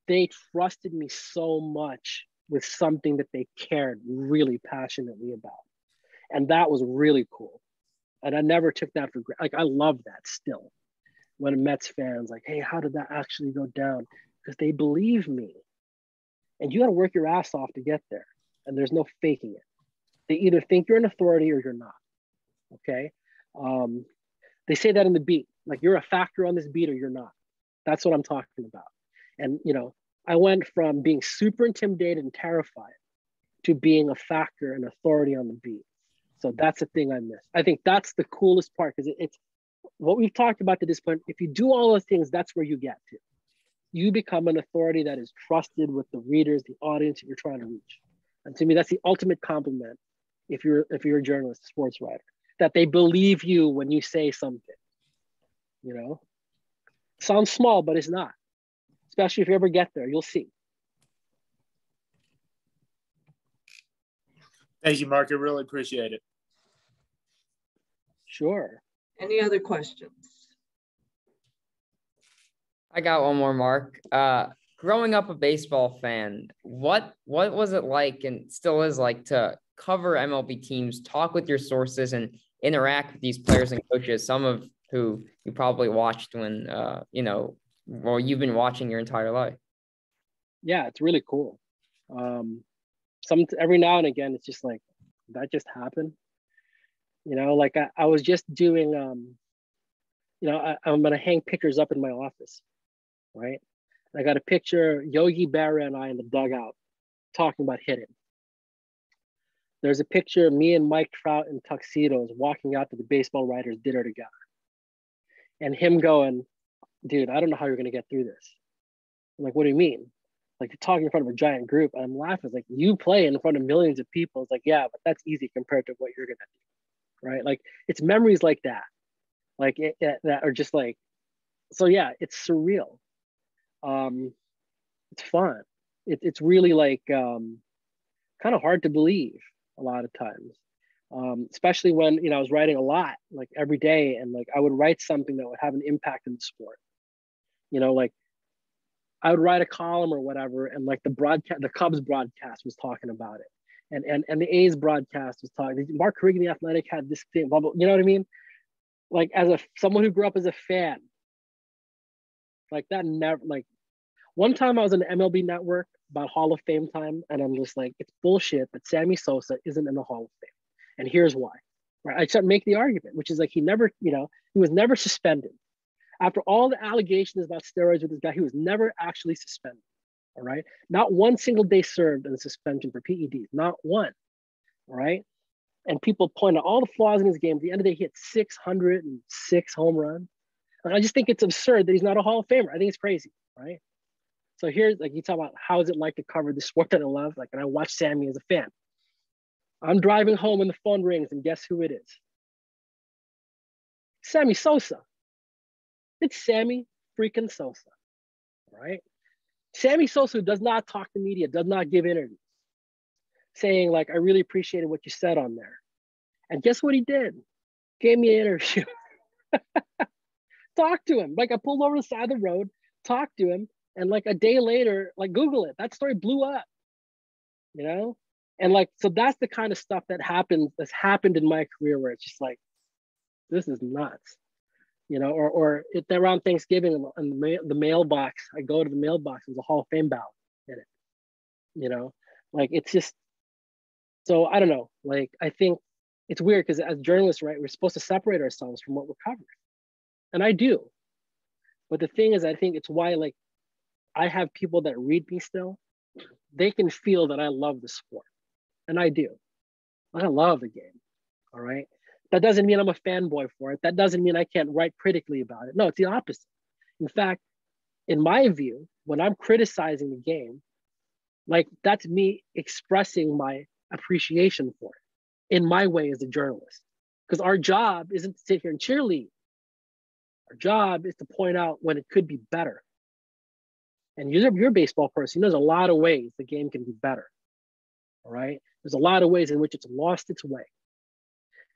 they trusted me so much with something that they cared really passionately about. And that was really cool. And I never took that for granted. Like, I love that still. When Mets fans like, hey, how did that actually go down? Because they believe me. And you got to work your ass off to get there. And there's no faking it. They either think you're an authority or you're not. Okay? They say that in the beat. Like, you're a factor on this beat or you're not. That's what I'm talking about. And, I went from being super intimidated and terrified to being a factor and authority on the beat. So that's the thing I miss. I think that's the coolest part, because it's what we've talked about to this point. If you do all those things, that's where you get to. You become an authority that is trusted with the readers, the audience that you're trying to reach. And to me, that's the ultimate compliment if you're a journalist, a sports writer, that they believe you when you say something. Sounds small, but it's not. Especially if you ever get there, you'll see. Thank you, Mark. I really appreciate it. Sure. Any other questions? I got one more, Mark. Growing up a baseball fan, what was it like, and still is like, to cover MLB teams, talk with your sources, and interact with these players and coaches, some of who you probably watched when, you've been watching your entire life? Yeah, it's really cool. Every now and again, it's just like, that just happened. Like I was just doing, I'm going to hang pictures up in my office, right? I got a picture, Yogi Berra and I in the dugout talking about hitting. There's a picture of me and Mike Trout in tuxedos walking out to the baseball writers' dinner together. And him going, dude, I don't know how you're going to get through this. I'm like, what do you mean? Like, you're talking in front of a giant group. And I'm laughing. It's like, you play in front of millions of people. It's like, yeah, but that's easy compared to what you're going to do, right? Like, it's memories like that. Like, that are just like, so yeah, it's surreal. It's fun. It's really like kind of hard to believe a lot of times, especially when I was writing a lot, like every day, and like I would write something that would have an impact in the sport. Like I would write a column or whatever, and like the Cubs broadcast was talking about it, and the A's broadcast was talking. Marc Carig in The Athletic had this thing, blah, blah, you know what I mean? Like, as someone who grew up as a fan, like that never, like, one time I was on the MLB Network about Hall of Fame time, and I'm just like, it's bullshit that Sammy Sosa isn't in the Hall of Fame. And here's why. Right? I start to make the argument, which is like, he was never suspended. After all the allegations about steroids with this guy, he was never actually suspended. All right. Not one single day served in the suspension for PEDs, not one. All right. And people point out all the flaws in his game. At the end of the day, he hit 606 home runs. And I just think it's absurd that he's not a Hall of Famer. I think it's crazy. Right. So here's like, you talk about how is it like to cover the sport that I love? Like, and I watch Sammy as a fan. I'm driving home and the phone rings, and guess who it is? Sammy Sosa. It's Sammy freaking Sosa. All right. Sammy Sosa does not talk to media, does not give interviews, saying like, I really appreciated what you said on there. And guess what he did? Gave me an interview. Talked to him. Like I pulled over the side of the road, talked to him, and like a day later, like Google it, that story blew up, you know? And like, so that's the kind of stuff that's happened in my career where it's just like, this is nuts. You know, or around Thanksgiving in the mailbox, I go to the mailbox, there's a Hall of Fame ballot in it. You know, like it's just, so I don't know. Like, I think it's weird because as journalists, right, we're supposed to separate ourselves from what we're covering. And I do. But the thing is, I think it's why, like, I have people that read me still. They can feel that I love the sport. And I do. I love the game. All right. That doesn't mean I'm a fanboy for it. That doesn't mean I can't write critically about it. No, it's the opposite. In fact, in my view, when I'm criticizing the game, like that's me expressing my appreciation for it in my way as a journalist. Because our job isn't to sit here and cheerlead. Our job is to point out when it could be better. And you're a baseball person. There's a lot of ways the game can be better. All right. There's a lot of ways in which it's lost its way.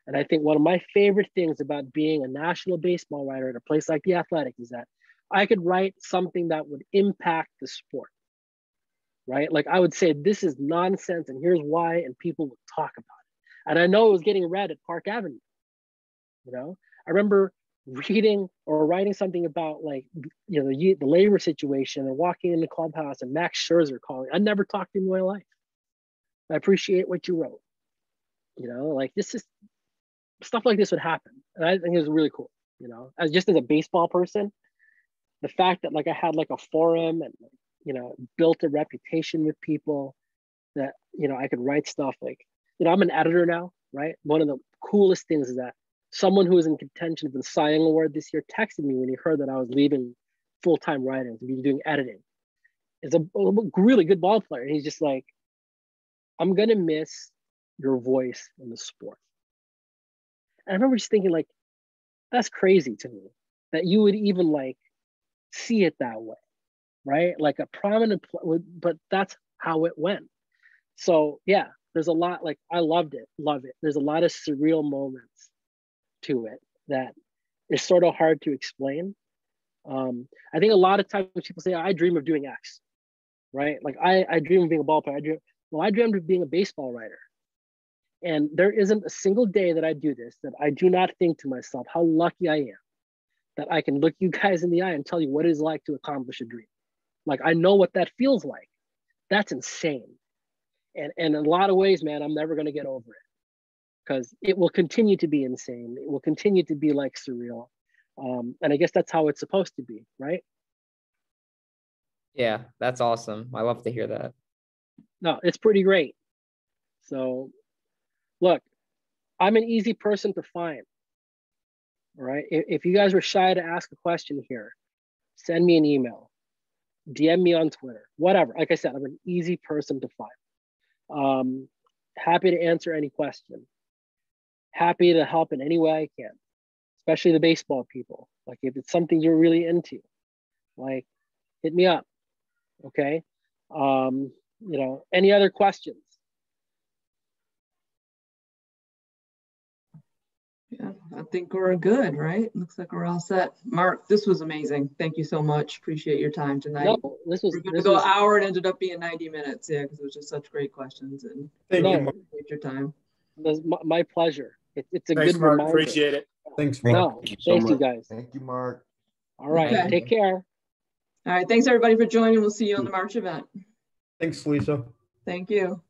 And I think one of my favorite things about being a national baseball writer at a place like The Athletic is that I could write something that would impact the sport, right? Like I would say, this is nonsense and here's why, and people would talk about it. And I know it was getting read at Park Avenue, you know? I remember reading or writing something about like, you know, the labor situation and walking in the clubhouse and Max Scherzer calling. I never talked to him in my life. I appreciate what you wrote. You know, like this is, stuff like this would happen. And I think it was really cool, you know, as a baseball person, the fact that like I had like a forum and, you know, built a reputation with people that, you know, I could write stuff like, you know, I'm an editor now, right? One of the coolest things is that someone who was in contention for the Cy Young Award this year texted me when he heard that I was leaving full-time writing to be doing editing. It's a really good ball player. And he's just like, I'm going to miss your voice in the sport. And I remember just thinking like, that's crazy to me that you would even like see it that way, right? Like a prominent, but that's how it went. So yeah, there's a lot, like I loved it, love it. There's a lot of surreal moments to it that is sort of hard to explain. I think a lot of times people say, I dream of doing X, right? Like I dream of being a ball player. I dreamed of being a baseball writer. And there isn't a single day that I do this that I do not think to myself how lucky I am that I can look you guys in the eye and tell you what it is like to accomplish a dream. Like I know what that feels like. That's insane. And in a lot of ways, man, I'm never going to get over it because it will continue to be insane. It will continue to be like surreal. And I guess that's how it's supposed to be, right? Yeah, that's awesome. I love to hear that. No, it's pretty great. So look, I'm an easy person to find, all right? If you guys were shy to ask a question here, send me an email, DM me on Twitter, whatever. Like I said, I'm an easy person to find. Happy to answer any question. Happy to help in any way I can, especially the baseball people. Like if it's something you're really into, like hit me up, okay? You know, any other questions? Yeah, I think we're good, right? Looks like we're all set. Marc, this was amazing. Thank you so much. Appreciate your time tonight. No, this was. We're going to go an hour. It ended up being 90 minutes. Yeah, because it was just such great questions. And thank you, Marc. Appreciate your time. My pleasure. It's a Thanks, good Marc. reminder. Appreciate it. Thanks, Marc. No, thank you guys. Thank you, Marc. All right, Okay. take care. All right, thanks everybody for joining. We'll see you on the March event. Thanks, Lisa. Thank you.